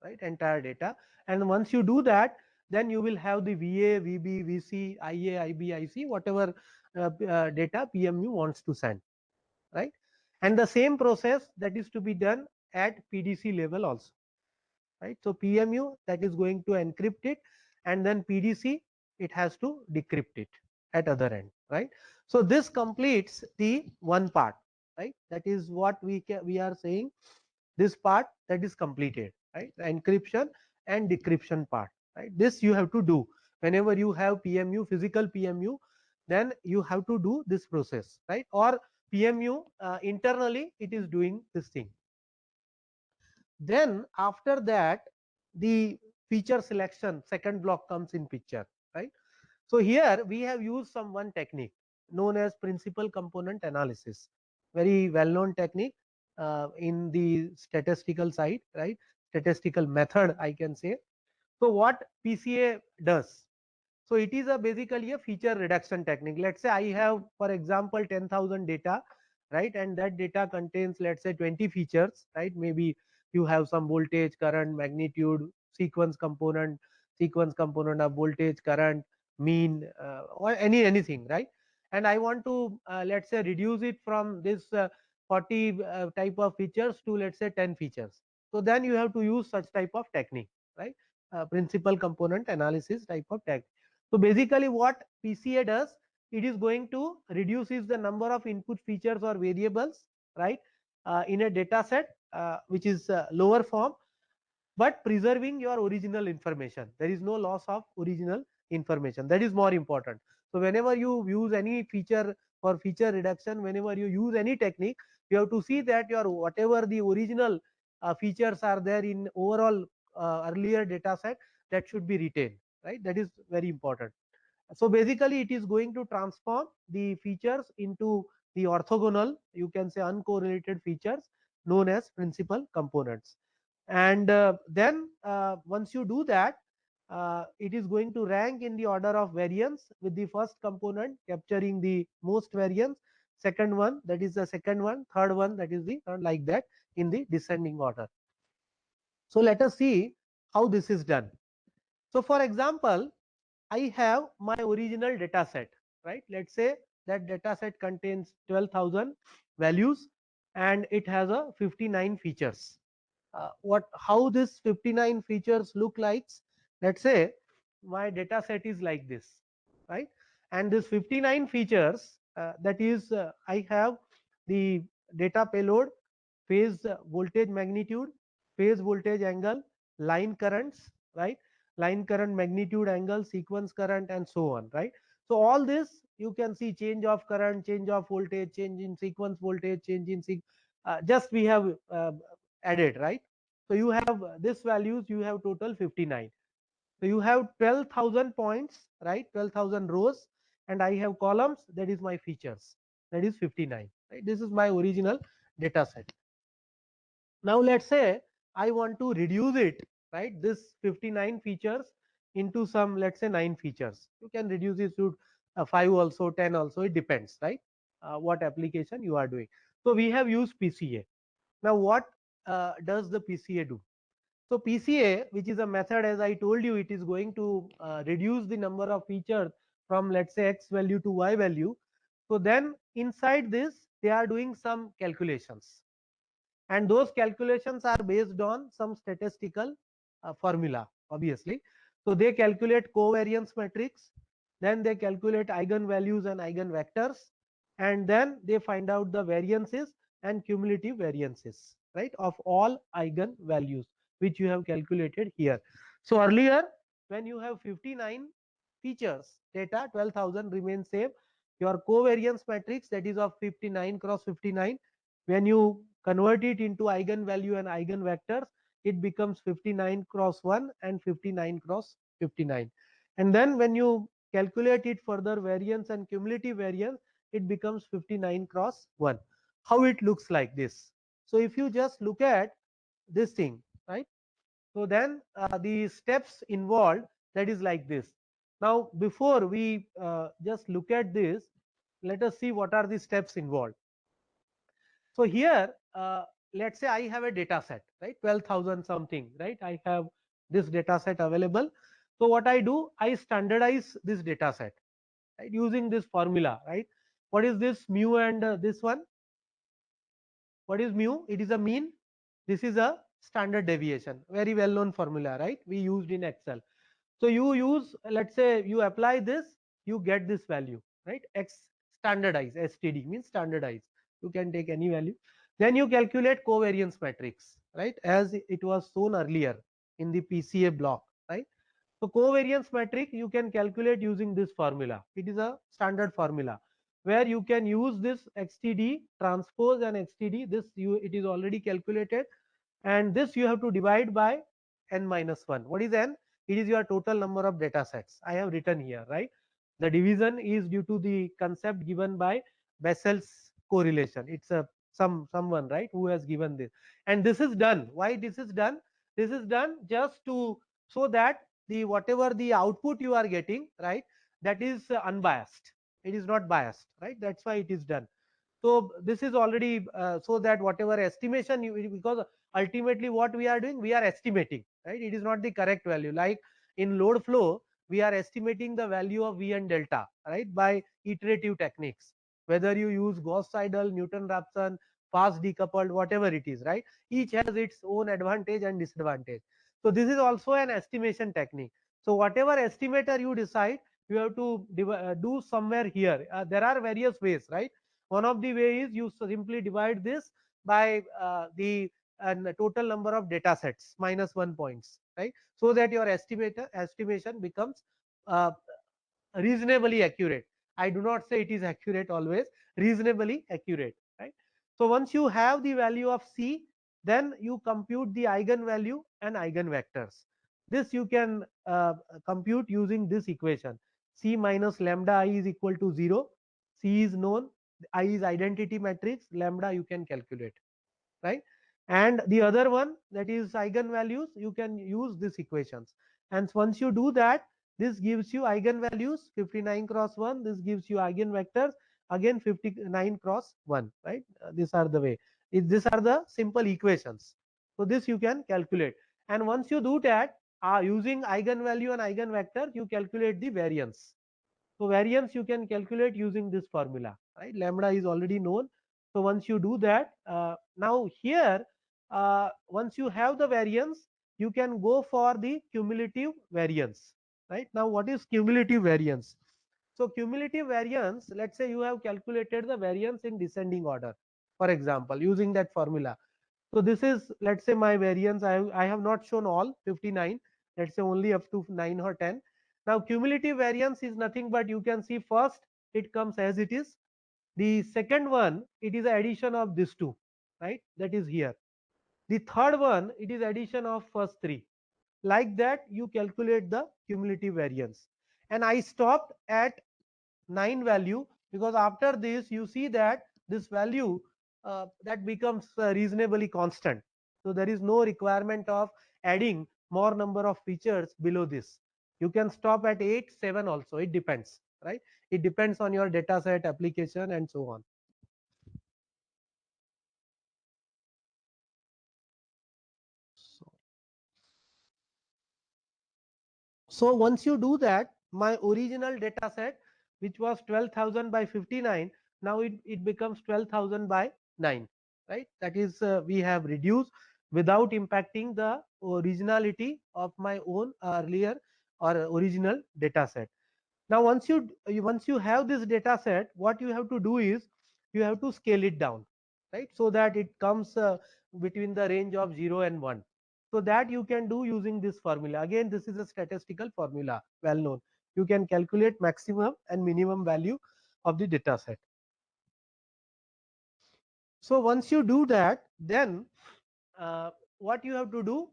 right? Entire data. And once you do that, then you will have the VA, VB, VC, IA, IB, IC, whatever data PMU wants to send, right? And the same process that is to be done at PDC level also, right? So PMU, that is going to encrypt it, and then PDC, it has to decrypt it at other end, right? So this completes the one part, right? That is what we are saying, this part that is completed, right? The encryption and decryption part, right? This you have to do whenever you have PMU, physical PMU, then you have to do this process, right? Or PMU internally it is doing this thing. Then after that, the feature selection second block comes in picture, right? So here we have used some one technique known as principal component analysis, very well known technique in the statistical side, right? Statistical method, I can say. So what PCA does, so it is basically a feature reduction technique. Let's say I have, for example, 10,000 data, right? And that data contains, let's say, 20 features, right? Maybe you have some voltage, current, magnitude, sequence component of voltage, current, mean, or anything, right? And I want to, let's say, reduce it from this 40 type of features to, let's say, 10 features. So then you have to use such type of technique, right? Principal component analysis type of technique. So basically what PCA does, it is going to reduces the number of input features or variables, right, in a data set which is lower form, but preserving your original information. There is no loss of original information. That is more important. So whenever you use any feature for feature reduction, whenever you use any technique, you have to see that your whatever the original features are there in overall earlier data set, that should be retained, right? That is very important. So basically it is going to transform the features into the orthogonal, you can say uncorrelated features known as principal components. And then once you do that, it is going to rank in the order of variance, with the first component capturing the most variance, second one that is the second one, third one that is the third, like that in the descending order. So let us see how this is done. So for example, I have my original data set, right? Let's say that data set contains 12,000 values and it has a 59 features. How this 59 features look like? Let's say my data set is like this, right? And this 59 features, that is I have the data payload, phase voltage magnitude, phase voltage angle, line currents, right? Line current magnitude, angle, sequence current, and so on, right? So all this you can see, change of current, change of voltage, change in sequence voltage, change in just we have added, right? So you have this values, you have total 59. So you have 12,000 points, right? 12,000 rows, and I have columns, that is my features, that is 59, right? This is my original data set. Now let's say I want to reduce it, right? This 59 features into some, let's say 9 features. You can reduce it to 5 also, 10 also, it depends, right? What application you are doing. So we have used PCA. Now what does the PCA do? So PCA, which is a method, as I told you, it is going to reduce the number of features from, let's say, X value to Y value. So then inside this, they are doing some calculations, and those calculations are based on some statistical formula, obviously. So they calculate covariance matrix, then they calculate eigenvalues and eigenvectors, and then they find out the variances and cumulative variances, right, of all eigenvalues which you have calculated here. So earlier, when you have 59 features data, 12,000 remain same. Your covariance matrix, that is of 59 cross 59, when you convert it into eigenvalue and eigenvectors, it becomes 59 cross 1 and 59 cross 59. And then when you calculate it further, variance and cumulative variance, it becomes 59 cross 1. How it looks like this? So if you just look at this thing, right? So then the steps involved, that is like this. Now before we just look at this, let us see what are the steps involved. So here, let's say I have a data set, right? 12,000 something, right? I have this data set available. So what I do, I standardize this data set, right? Using this formula, right? What is this mu and this one? What is mu? It is a mean. This is a standard deviation, very well known formula, right? We used in Excel. So you use, let's say you apply this, you get this value, right? X standardize, STD means standardize. You can take any value. Then you calculate covariance matrix, right? As it was shown earlier in the PCA block, right? So covariance matrix you can calculate using this formula. It is a standard formula where you can use this XTD transpose and XTD. This it is already calculated, and this you have to divide by n minus 1. What is n? It is your total number of data sets. I have written here, right? The division is due to the concept given by Bessel's correlation. It's a someone, right, who has given this. And this is done. Why this is done? This is done just to, so that the whatever the output you are getting, right, that is unbiased. It is not biased, right? That's why it is done. So this is already so that whatever estimation you, because ultimately what we are doing, we are estimating, right? It is not the correct value. Like in load flow, we are estimating the value of V and delta, right, by iterative techniques. Whether you use Gauss-Seidel, Newton-Raphson, fast decoupled, whatever it is, right? Each has its own advantage and disadvantage. So this is also an estimation technique. So whatever estimator you decide, you have to do somewhere here. There are various ways, right? One of the way is you simply divide this by the total number of data sets minus 1 points, right? So that your estimation becomes uh, reasonably accurate. I do not say it is accurate always, reasonably accurate, right? So once you have the value of C, then you compute the eigenvalue and eigenvectors. This you can compute using this equation. C minus lambda I is equal to 0. C is known, I is identity matrix, lambda you can calculate, right? And the other one, that is eigenvalues, you can use these equations. And once you do that, this gives you eigenvalues 59 cross 1, this gives you eigenvectors again 59 cross 1, right? These are the way. These are the simple equations. So this you can calculate. And once you do that, using eigenvalue and eigenvector, you calculate the variance. So variance you can calculate using this formula, right? Lambda is already known. So once you do that, now here, once you have the variance, you can go for the cumulative variance, right? Now what is cumulative variance? So cumulative variance, let's say you have calculated the variance in descending order, for example, using that formula. So this is, let's say, my variance. I have not shown all 59. Let's say only up to 9 or 10. Now cumulative variance is nothing but, you can see, first it comes as it is. The second one, it is addition of these two, right? That is here. The third one, it is addition of first three. Like that you calculate the cumulative variance. And I stopped at 9 value, because after this you see that this value that becomes reasonably constant. So there is no requirement of adding more number of features below this. You can stop at 8, 7 also, it depends, right? It depends on your data set, application, and so on. So once you do that, my original data set, which was 12,000 by 59, now it becomes 12,000 by 9, right? That is, we have reduced without impacting the originality of my own earlier or original data set. Now once you have this data set, what you have to do is you have to scale it down, right? So that it comes between the range of 0 and 1. So that you can do using this formula. Again, this is a statistical formula, well known. You can calculate maximum and minimum value of the data set. So once you do that, then what you have to do,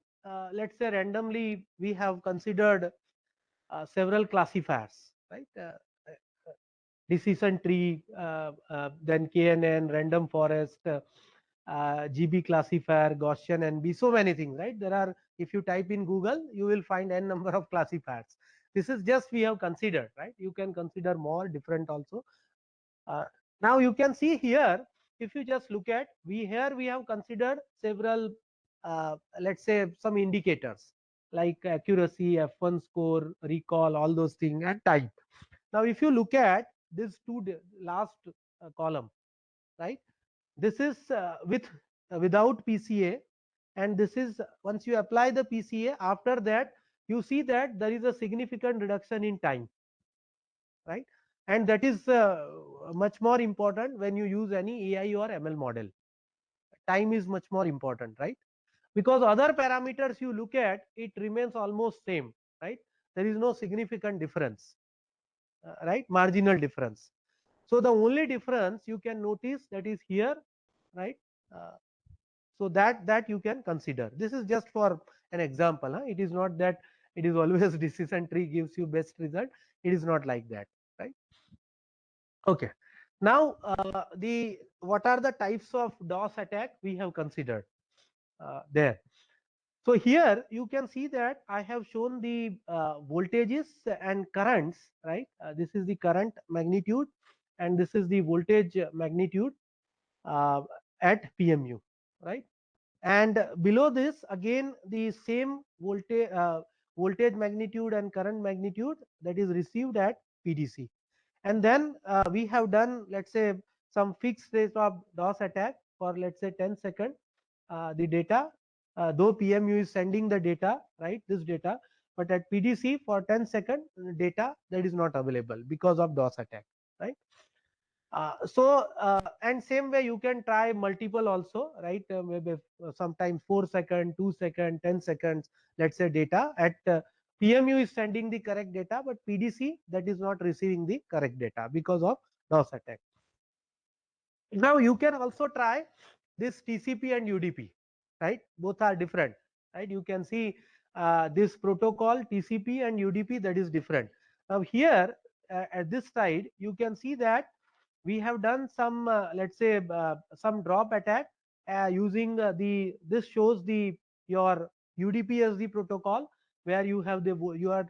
let's say randomly we have considered several classifiers, right? Decision tree, then KNN, random forest, GB classifier, Gaussian NB, so many things, right? There are, if you type in Google, you will find n number of classifiers. This is just we have considered, right? You can consider more different also. Uh, Now you can see here, if you just look at, we have considered several, let's say some indicators like accuracy, F1 score, recall, all those things, and type. Now if you look at this last column, right? This is without PCA, and this is once you apply the PCA. After that, you see that there is a significant reduction in time, right? And that is much more important when you use any AI or ML model. Time is much more important, right? Because other parameters you look at, it remains almost same, right? There is no significant difference, right? Marginal difference. So the only difference you can notice, that is here, right? Uh, so that you can consider. This is just for an example. It is not that it is always decision tree gives you best result. It is not like that, right? Okay. Now the what are the types of DOS attack we have considered there. So here you can see that I have shown the voltages and currents, right? This is the current magnitude and this is the voltage magnitude uh, at PMU, right? And below this again the same voltage magnitude and current magnitude that is received at PDC. And then we have done, let's say, some fixed rate of DOS attack for, let's say, 10 seconds. The data, though PMU is sending the data, right, this data, but at PDC for 10-second data that is not available because of DOS attack, right? And same way you can try multiple also, right? Maybe sometimes 4 second, 2 second, 10 seconds, let's say data at PMU is sending the correct data, but PDC that is not receiving the correct data because of DOS attack. Now you can also try this TCP and UDP, right? Both are different, right? You can see this protocol TCP and UDP, that is different. Now here at this side you can see that we have done some let's say some drop attack using this shows the your UDP as the protocol, where you have you are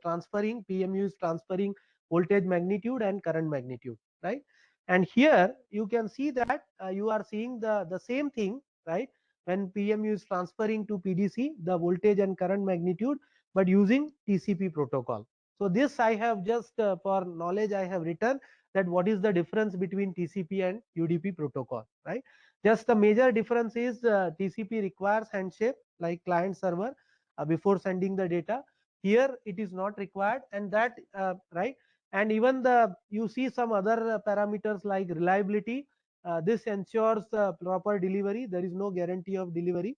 transferring, PMU is transferring voltage magnitude and current magnitude, right? And here you can see that you are seeing the same thing, right? When PMU is transferring to PDC the voltage and current magnitude, but using TCP protocol. So this I have just for knowledge I have written that what is the difference between TCP and UDP protocol, right? Just the major difference is TCP requires handshake like client server before sending the data. Here it is not required, and that right. And even the you see some other parameters like reliability. This ensures proper delivery. There is no guarantee of delivery.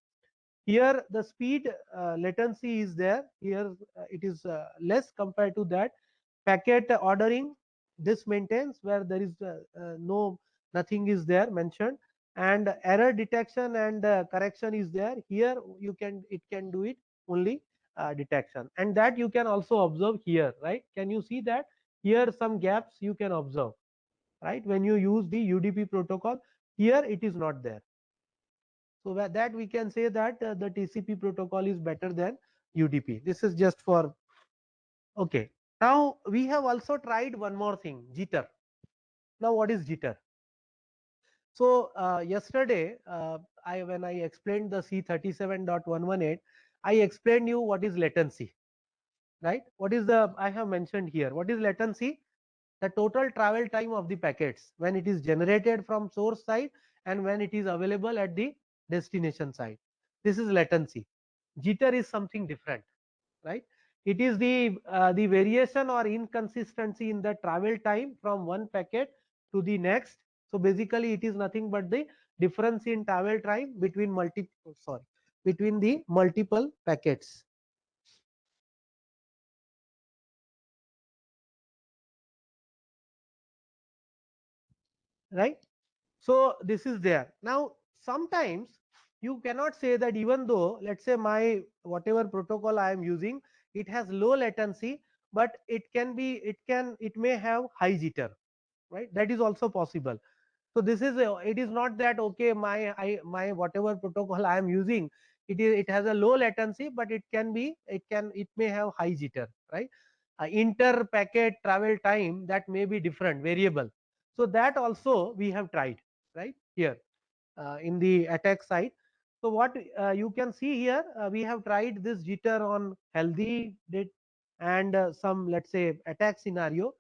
Here the speed latency is there. Here it is less compared to that. Packet ordering, this maintains where there is no nothing is there mentioned, and error detection and correction is there. Here you can it can do it only detection, and that you can also observe here, right? Can you see that here some gaps you can observe, right? When you use the UDP protocol, here it is not there. So that we can say that the TCP protocol is better than UDP. This is just for okay. Now we have also tried one more thing, jitter. Now what is jitter? So yesterday I when I explained the C37.118, I explained you what is latency, right? What is the I have mentioned here. What is latency? The total travel time of the packets when it is generated from source side and when it is available at the destination side. This is latency. Jitter is something different, right? It is the variation or inconsistency in the travel time from one packet to the next. So basically it is nothing but the difference in travel time between between the multiple packets, right? So this is there. Now sometimes you cannot say that even though let's say my whatever protocol I am using, it has low latency, but it may have high jitter, right? That is also possible. So this is it is not that okay my whatever protocol I am using, it has a low latency, but it may have high jitter, right? Inter packet travel time, that may be different variable. So that also we have tried, right, here in the attack side. So what you can see here, we have tried this jitter on healthy date and some let's say attack scenario.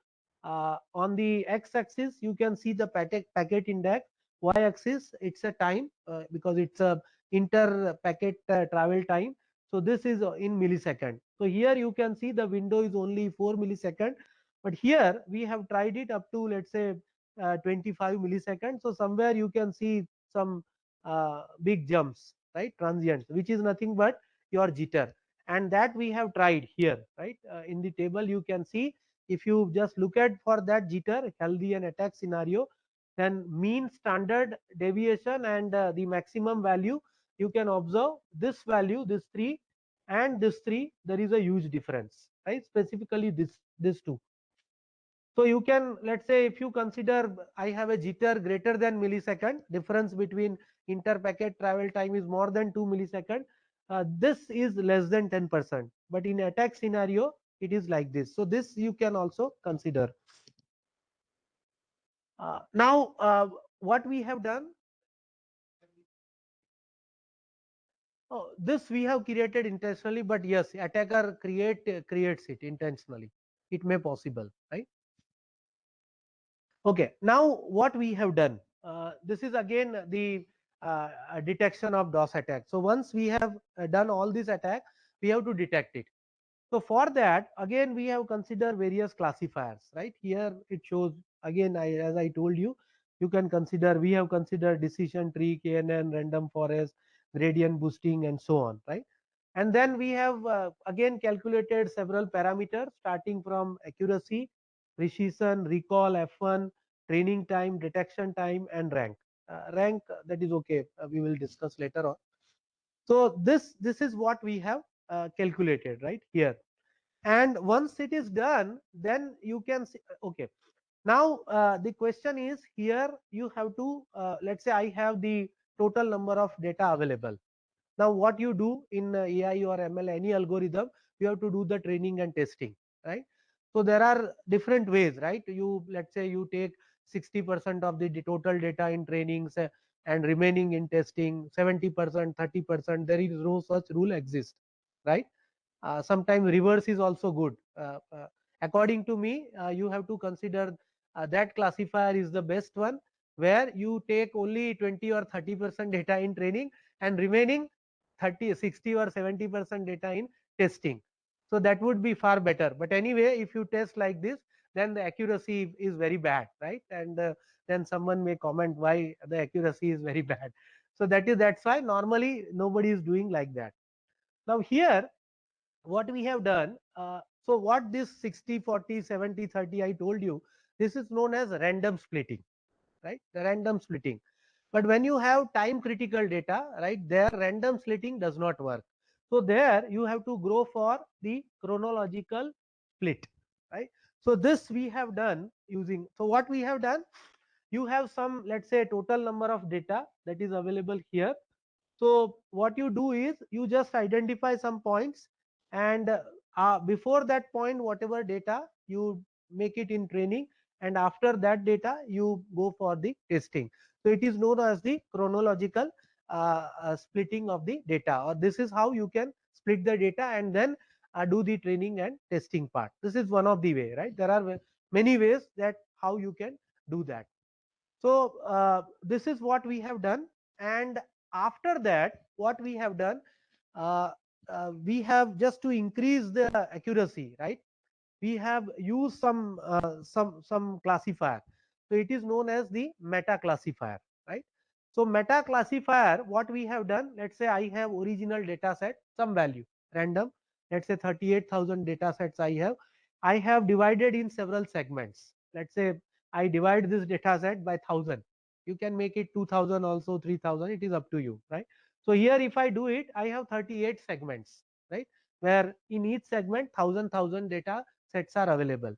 On the x-axis you can see the packet index, y-axis it's a time because it's a inter packet travel time. So this is in millisecond. So here you can see the window is only 4 millisecond, but here we have tried it up to let's say 25 milliseconds. So somewhere you can see some big jumps, right, transients, which is nothing but your jitter, and that we have tried here, right? In the table you can see, if you just look at for that jitter, healthy and attack scenario, then mean standard deviation and the maximum value, you can observe this value, this 3 and this 3, there is a huge difference, right? Specifically this two. So you can, let's say if you consider I have a jitter greater than millisecond, difference between inter packet travel time is more than 2 millisecond, this is less than 10%, but in attack scenario it is like this. So this you can also consider. Now what we have done, this we have created intentionally, but yes, attacker creates it intentionally. It may possible, right? Okay, now what we have done, this is again the detection of DOS attack. So once we have done all this attack, we have to detect it. So for that, again, we have considered various classifiers, right? Here it shows again, as I told you, you can consider, we have considered decision tree, KNN, random forest, gradient boosting, and so on, right? And then we have again calculated several parameters starting from accuracy, precision, recall, F1, training time, detection time, and rank. Rank, that is okay. We will discuss later on. So this is what we have calculated right here. And once it is done, then you can see, okay. Now the question is, here you have to let's say I have the total number of data available. Now what you do in AI or ML, any algorithm, you have to do the training and testing, right? So there are different ways, right? You, let's say you take 60% of the total data in trainings and remaining in testing, 70%, 30%. There is no such rule exist, right? Sometimes reverse is also good. According to me, you have to consider that classifier is the best one, where you take only 20 or 30% data in training and remaining 30, 60 or 70% data in testing. So that would be far better. But anyway, if you test like this, then the accuracy is very bad, right? And then someone may comment why the accuracy is very bad. So that's why normally nobody is doing like that. Now here what we have done, so what this 60 40 70 30 I told you, this is known as random splitting, right? The random splitting. But when you have time critical data, right, there random splitting does not work. So there you have to go for the chronological split, right? So this we have done using, so what we have done, you have some, let's say, total number of data that is available here. So what you do is you just identify some points, and before that point, whatever data you make it in training, and after that data you go for the testing. So it is known as the chronological splitting of the data, or this is how you can split the data and then do the training and testing part. This is one of the way, right? There are many ways that how you can do that. So this is what we have done. And after that, what we have done, uh, we have, just to increase the accuracy, right, we have used some classifier. So it is known as the meta classifier, right? So meta classifier, what we have done, let's say I have original data set, some value, random, let's say 38,000 data sets I have divided in several segments. Let's say I divide this data set by 1,000. You can make it 2,000 also, 3,000, it is up to you, right? So here if I do it, I have 38 segments, right, where in each segment 1,000 data sets are available.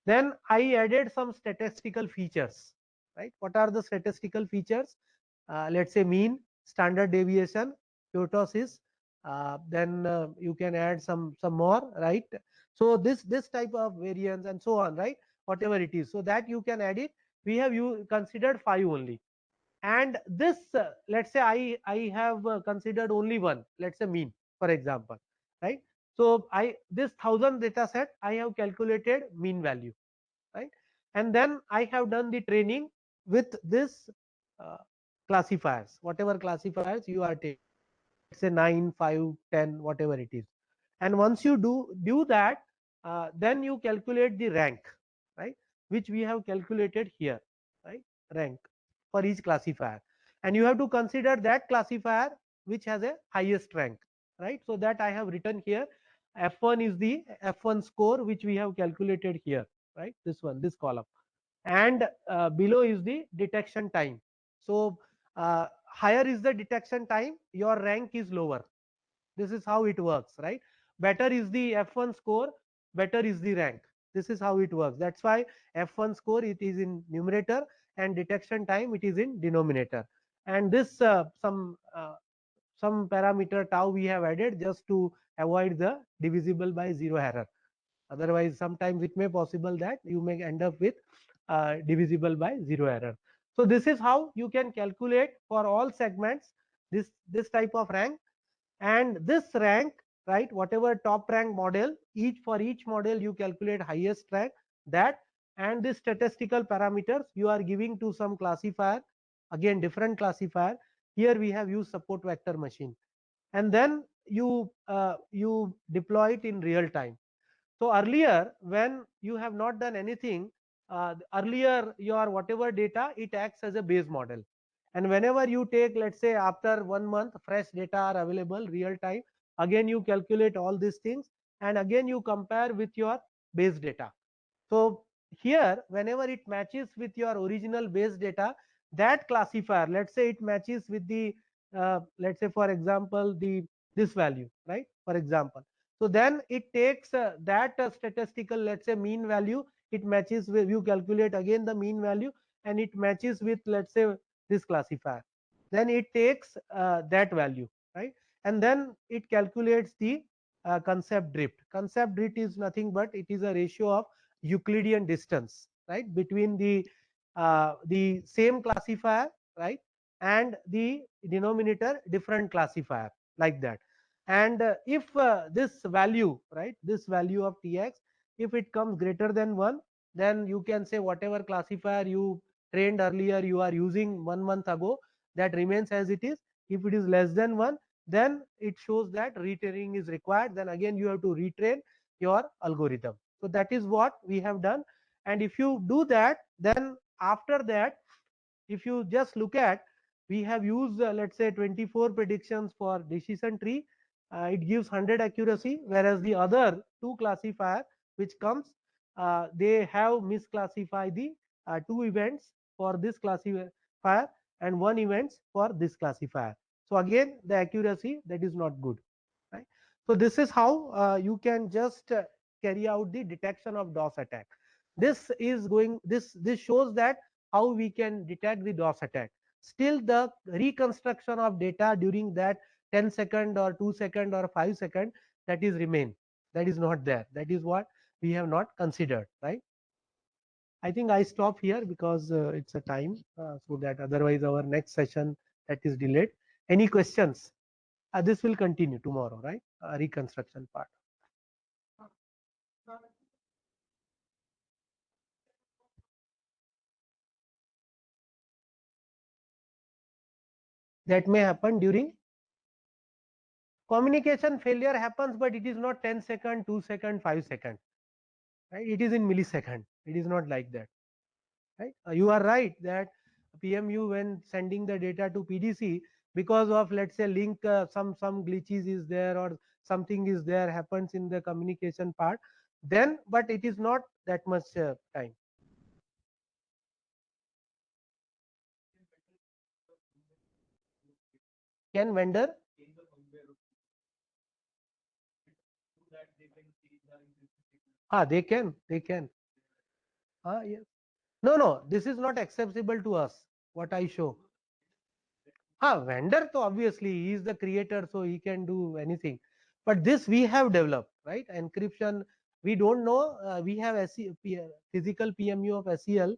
Then I added some statistical features, right? What are the statistical features? Let's say mean, standard deviation, kurtosis. Then you can add some more, right? So this type of variance and so on, right? Whatever it is, so that you can add it. We have you considered 5 only, and this let's say I have considered only one, let's say mean, for example, right? So I, this 1,000 data set, I have calculated mean value, right? And then I have done the training with this uh, classifiers, whatever classifiers you are taking, let's say 9 5 10, whatever it is. And once you do that, then you calculate the rank, right, which we have calculated here, right? Rank for each classifier, and you have to consider that classifier which has a highest rank, right? So that I have written here. F1 is the F1 score which we have calculated here, right? This one, this column. And below is the detection time. So higher is the detection time, your rank is lower. This is how it works, right? Better is the F1 score, better is the rank. This is how it works. That's why F1 score, it is in numerator, and detection time, it is in denominator. And this some parameter tau we have added just to avoid the divisible by zero error. Otherwise sometimes it may possible that you may end up with divisible by zero error. So this is how you can calculate for all segments this type of rank. And this rank, right, whatever top rank model, each for each model you calculate highest rank, that, and this statistical parameters you are giving to some classifier, again different classifier. Here we have used support vector machine, and then you deploy it in real time. So earlier, when you have not done anything, earlier your whatever data, it acts as a base model. And whenever you take, let's say after 1 month, fresh data are available real time, again you calculate all these things, and again you compare with your base data. So here, whenever it matches with your original base data, that classifier, let's say it matches with the, let's say for example, the this value, right? For example, so then it takes that statistical, let's say mean value, it matches with, you calculate again the mean value, and it matches with, let's say, this classifier. Then it takes that value, right? And then it calculates the concept drift. Concept drift is nothing but it is a ratio of Euclidean distance, right, between the same classifier, right, and the denominator different classifier, like that. And if this value, right, this value of tx, if it comes greater than 1, then you can say whatever classifier you trained earlier, you are using 1 month ago, that remains as it is. If it is less than 1, then it shows that retraining is required, then again you have to retrain your algorithm. So that is what we have done. And if you do that, then after that, if you just look at, we have used let's say 24 predictions for decision tree. It gives 100 accuracy, whereas the other two classifier which comes, they have misclassified the two events for this classifier and one events for this classifier. So again the accuracy, that is not good, right? So this is how you can just carry out the detection of DOS attack. This is going, this shows that how we can detect the DOS attack. Still the reconstruction of data during that 10-second or 2-second or 5-second, that is remain, that is not there, that is what we have not considered, right? I think I stop here because it's a time, so that otherwise our next session that is delayed. Any questions? This will continue tomorrow, right? Reconstruction part. That may happen during communication failure happens, but it is not 10-second, 2-second, 5-second, right? It is in millisecond. It is not like that, right? You are right that PMU, when sending the data to PDC, because of, let's say, link, some glitches is there or something is there happens in the communication part, then, but it is not that much time. Can vendor? They can, they can. Yes. No, no, this is not accessible to us, what I show. Vendor, so obviously he is the creator, so he can do anything. But this we have developed, right? Encryption, we don't know. We have physical PMU of SEL.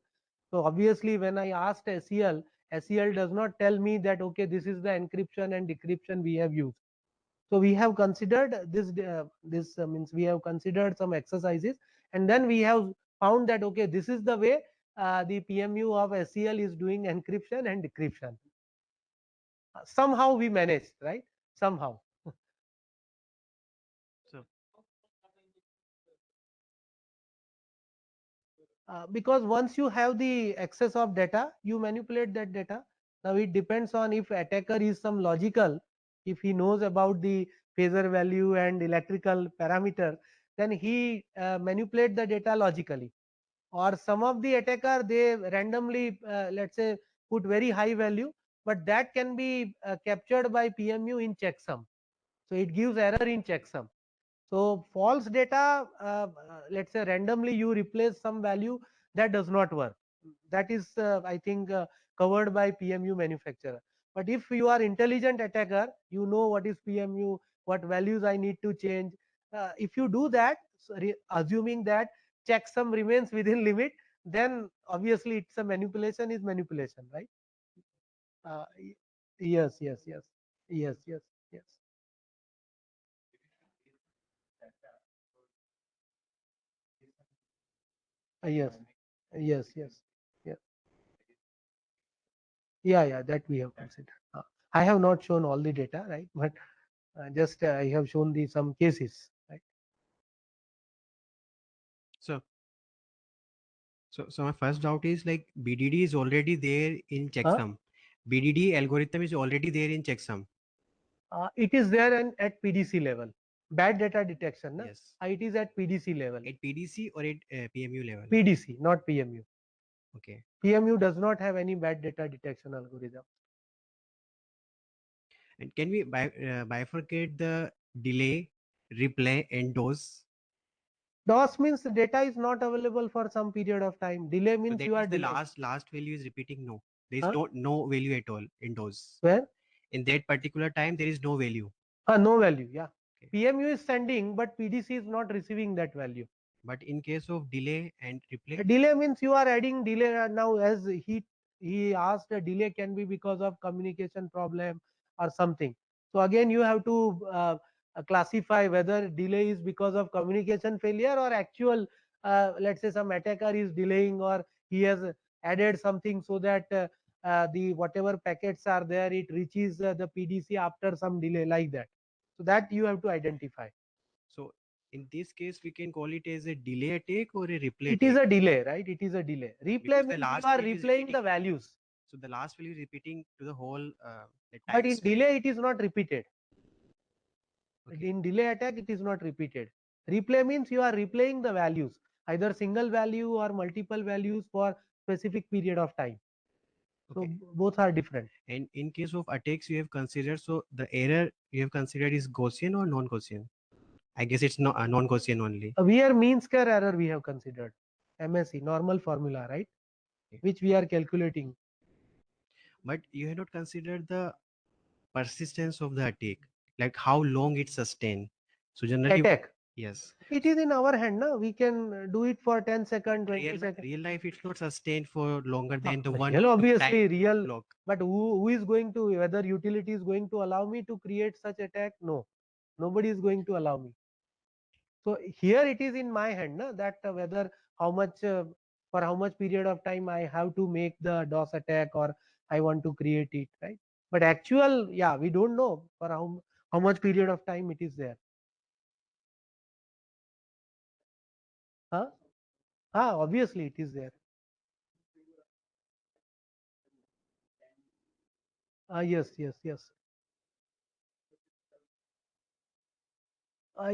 So obviously, when I asked SEL, SEL does not tell me that okay, this is the encryption and decryption we have used. So we have considered this. This means we have considered some exercises, and then we have found that okay, this is the way the PMU of SEL is doing encryption and decryption. Somehow we managed, right? Somehow. So because once you have the access of data, you manipulate that data. Now it depends on if attacker is some logical, if he knows about the phasor value and electrical parameter, then he manipulate the data logically. Or some of the attacker, they randomly, let's say, put very high value, but that can be captured by PMU in checksum. So it gives error in checksum. So false data, let's say randomly you replace some value, that does not work. That is, I think, covered by PMU manufacturer. But if you are intelligent attacker, you know what is PMU, what values I need to change. If you do that, so assuming that checksum remains within limit, then obviously it's a manipulation is manipulation, right? Yes, yes, yes, yes, yes, yes. Yes, yes, yes, yes. Yeah, yeah, that we have considered. I have not shown all the data, right? But Just I have shown the some cases. Right? So so my first doubt is like BDD is already there in Huh? checksum. BDD algorithm is already there in checksum. It is there at PDC level. Bad data detection. Na? Yes. It is at PDC level. At PDC or at PMU level. PDC, not PMU. Okay. PMU does not have any bad data detection algorithm. And can we bifurcate the delay, replay, and dose? DOS means data is not available for some period of time. Delay So means that you are means the delayed. last value is repeating no. There is Huh? no value at all in dose. Where? In that particular time, there is no value. No value. Yeah. Okay. PMU is sending, but PDC is not receiving that value. But in case of delay and replay, Delay means you are adding delay now. As he asked, a delay can be because of communication problem or something. So again, you have to classify whether delay is because of communication failure or actual. Let's say some attacker is delaying or he has added something so that the whatever packets are there, it reaches the PDC after some delay like that. So that you have to identify. so in this case, we can call it as a delay attack or a replay It is attack a delay, right? It is a delay. Replay because the means you last are value is replaying repeating. the values. So the last value is repeating to the whole the But time in span. delay, it is not repeated. Okay. In delay attack, it is not repeated. Replay means you are replaying the values, either single value or multiple values for specific period of time. So Okay. both are different. And in case of attacks, you have considered, so the error you have considered is Gaussian or non-Gaussian? I guess it's no, non-Gaussian only. Here mean square error we have considered. MSE, normal formula, right? Okay. Which we are calculating. But you have not considered the persistence of the attack, like how long it sustained. So generally, Attack. yes. It is in our hand. Na? We can do it for 10 seconds, 20 seconds. Real life, it's not sustained for longer than the one Real, time obviously, real. clock. But who is going to, whether utility is going to allow me to create such attack? No, nobody is going to allow me. So here it is in my hand, na, that whether how much, for how much period of time I have to make the DOS attack or I want to create it, right? But actual, yeah, we don't know for how much period of time it is there. Huh? Obviously it is there. Yes, yes, yes.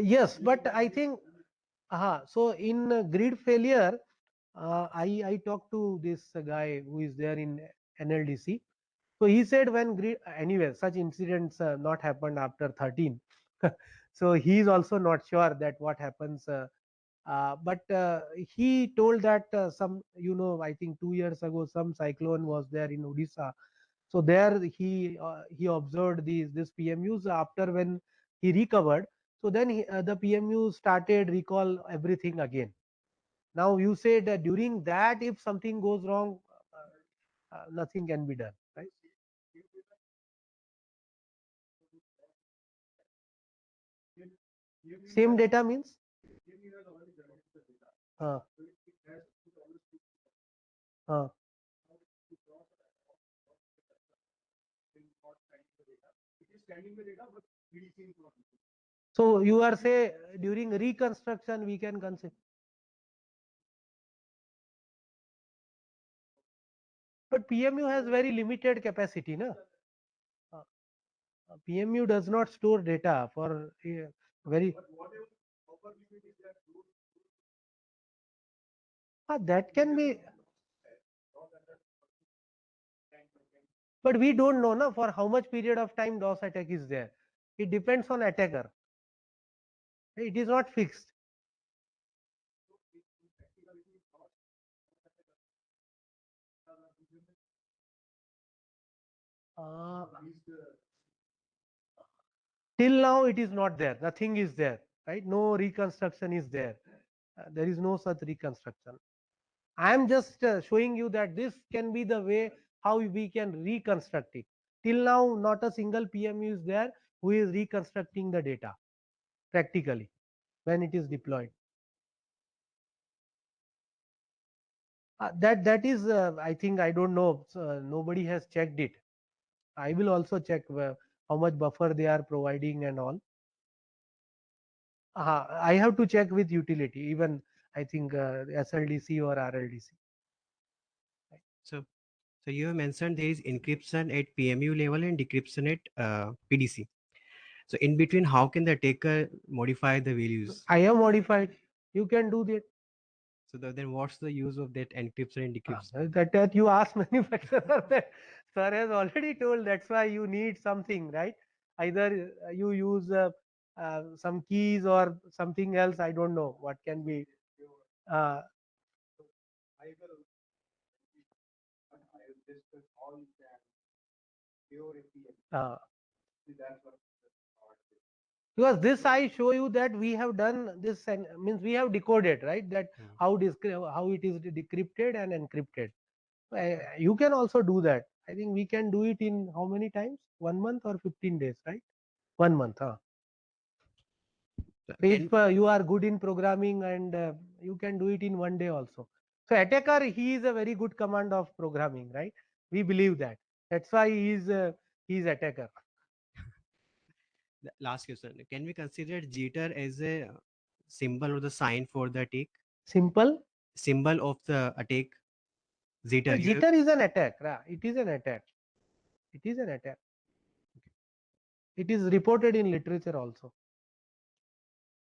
Yes, but I think, so in grid failure, I talked to this guy who is there in NLDC. So he said when grid, anyway, such incidents not happened after 13. So he is also not sure that what happens. But he told that some, I think 2 years ago, some cyclone was there in Odisha. So there he observed these this PMUs after when he recovered. So then the PMU started recall everything again. Now you said that during that if something goes wrong, nothing can be done, right? Same data means. uh, uh, so you are say during reconstruction we can consider, but PMU has very limited capacity, na. uh, PMU does not store data for very. That can be, but we don't know na for how much period of time DOS attack is there. It depends on attacker. It is not fixed. uh, till now it is not there, nothing is there, right? No reconstruction is there. There is no such reconstruction. I am just showing you that this can be the way how we can reconstruct it. Till now not a single PMU is there who is reconstructing the data practically when it is deployed. That is, I think, I don't know, nobody has checked it. I will also check how much buffer they are providing and all. I have to check with utility, even I think SLDC or RLDC. So, so you have mentioned there is encryption at PMU level and decryption at PDC. So in between, how can the attacker modify the values? I have modified. You can do that. So then what's the use of that encryption and decryption? That you ask manufacturer. That sir has already told. That's why you need something, right? Either you use some keys or something else. I don't know what can be. Uh, uh, because this I show you that we have done this, and means we have decoded, right, that Hmm. how it is decrypted and encrypted. You can also do that. I think we can do it in how many times? 1 month or 15 days, right? 1 month. So If can you are good in programming, and you can do it in 1 day also. So attacker, he is a very good command of programming, right? We believe that. That's why he is attacker. the last question, can we consider jitter as a symbol or the sign for the attack? Simple. Symbol of the attack, jitter. You have Jitter is an attack. It is an attack. It is an attack. It is reported in literature also.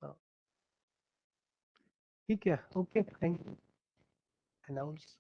Uh, ठीक है. Okay. Thank you. Announce.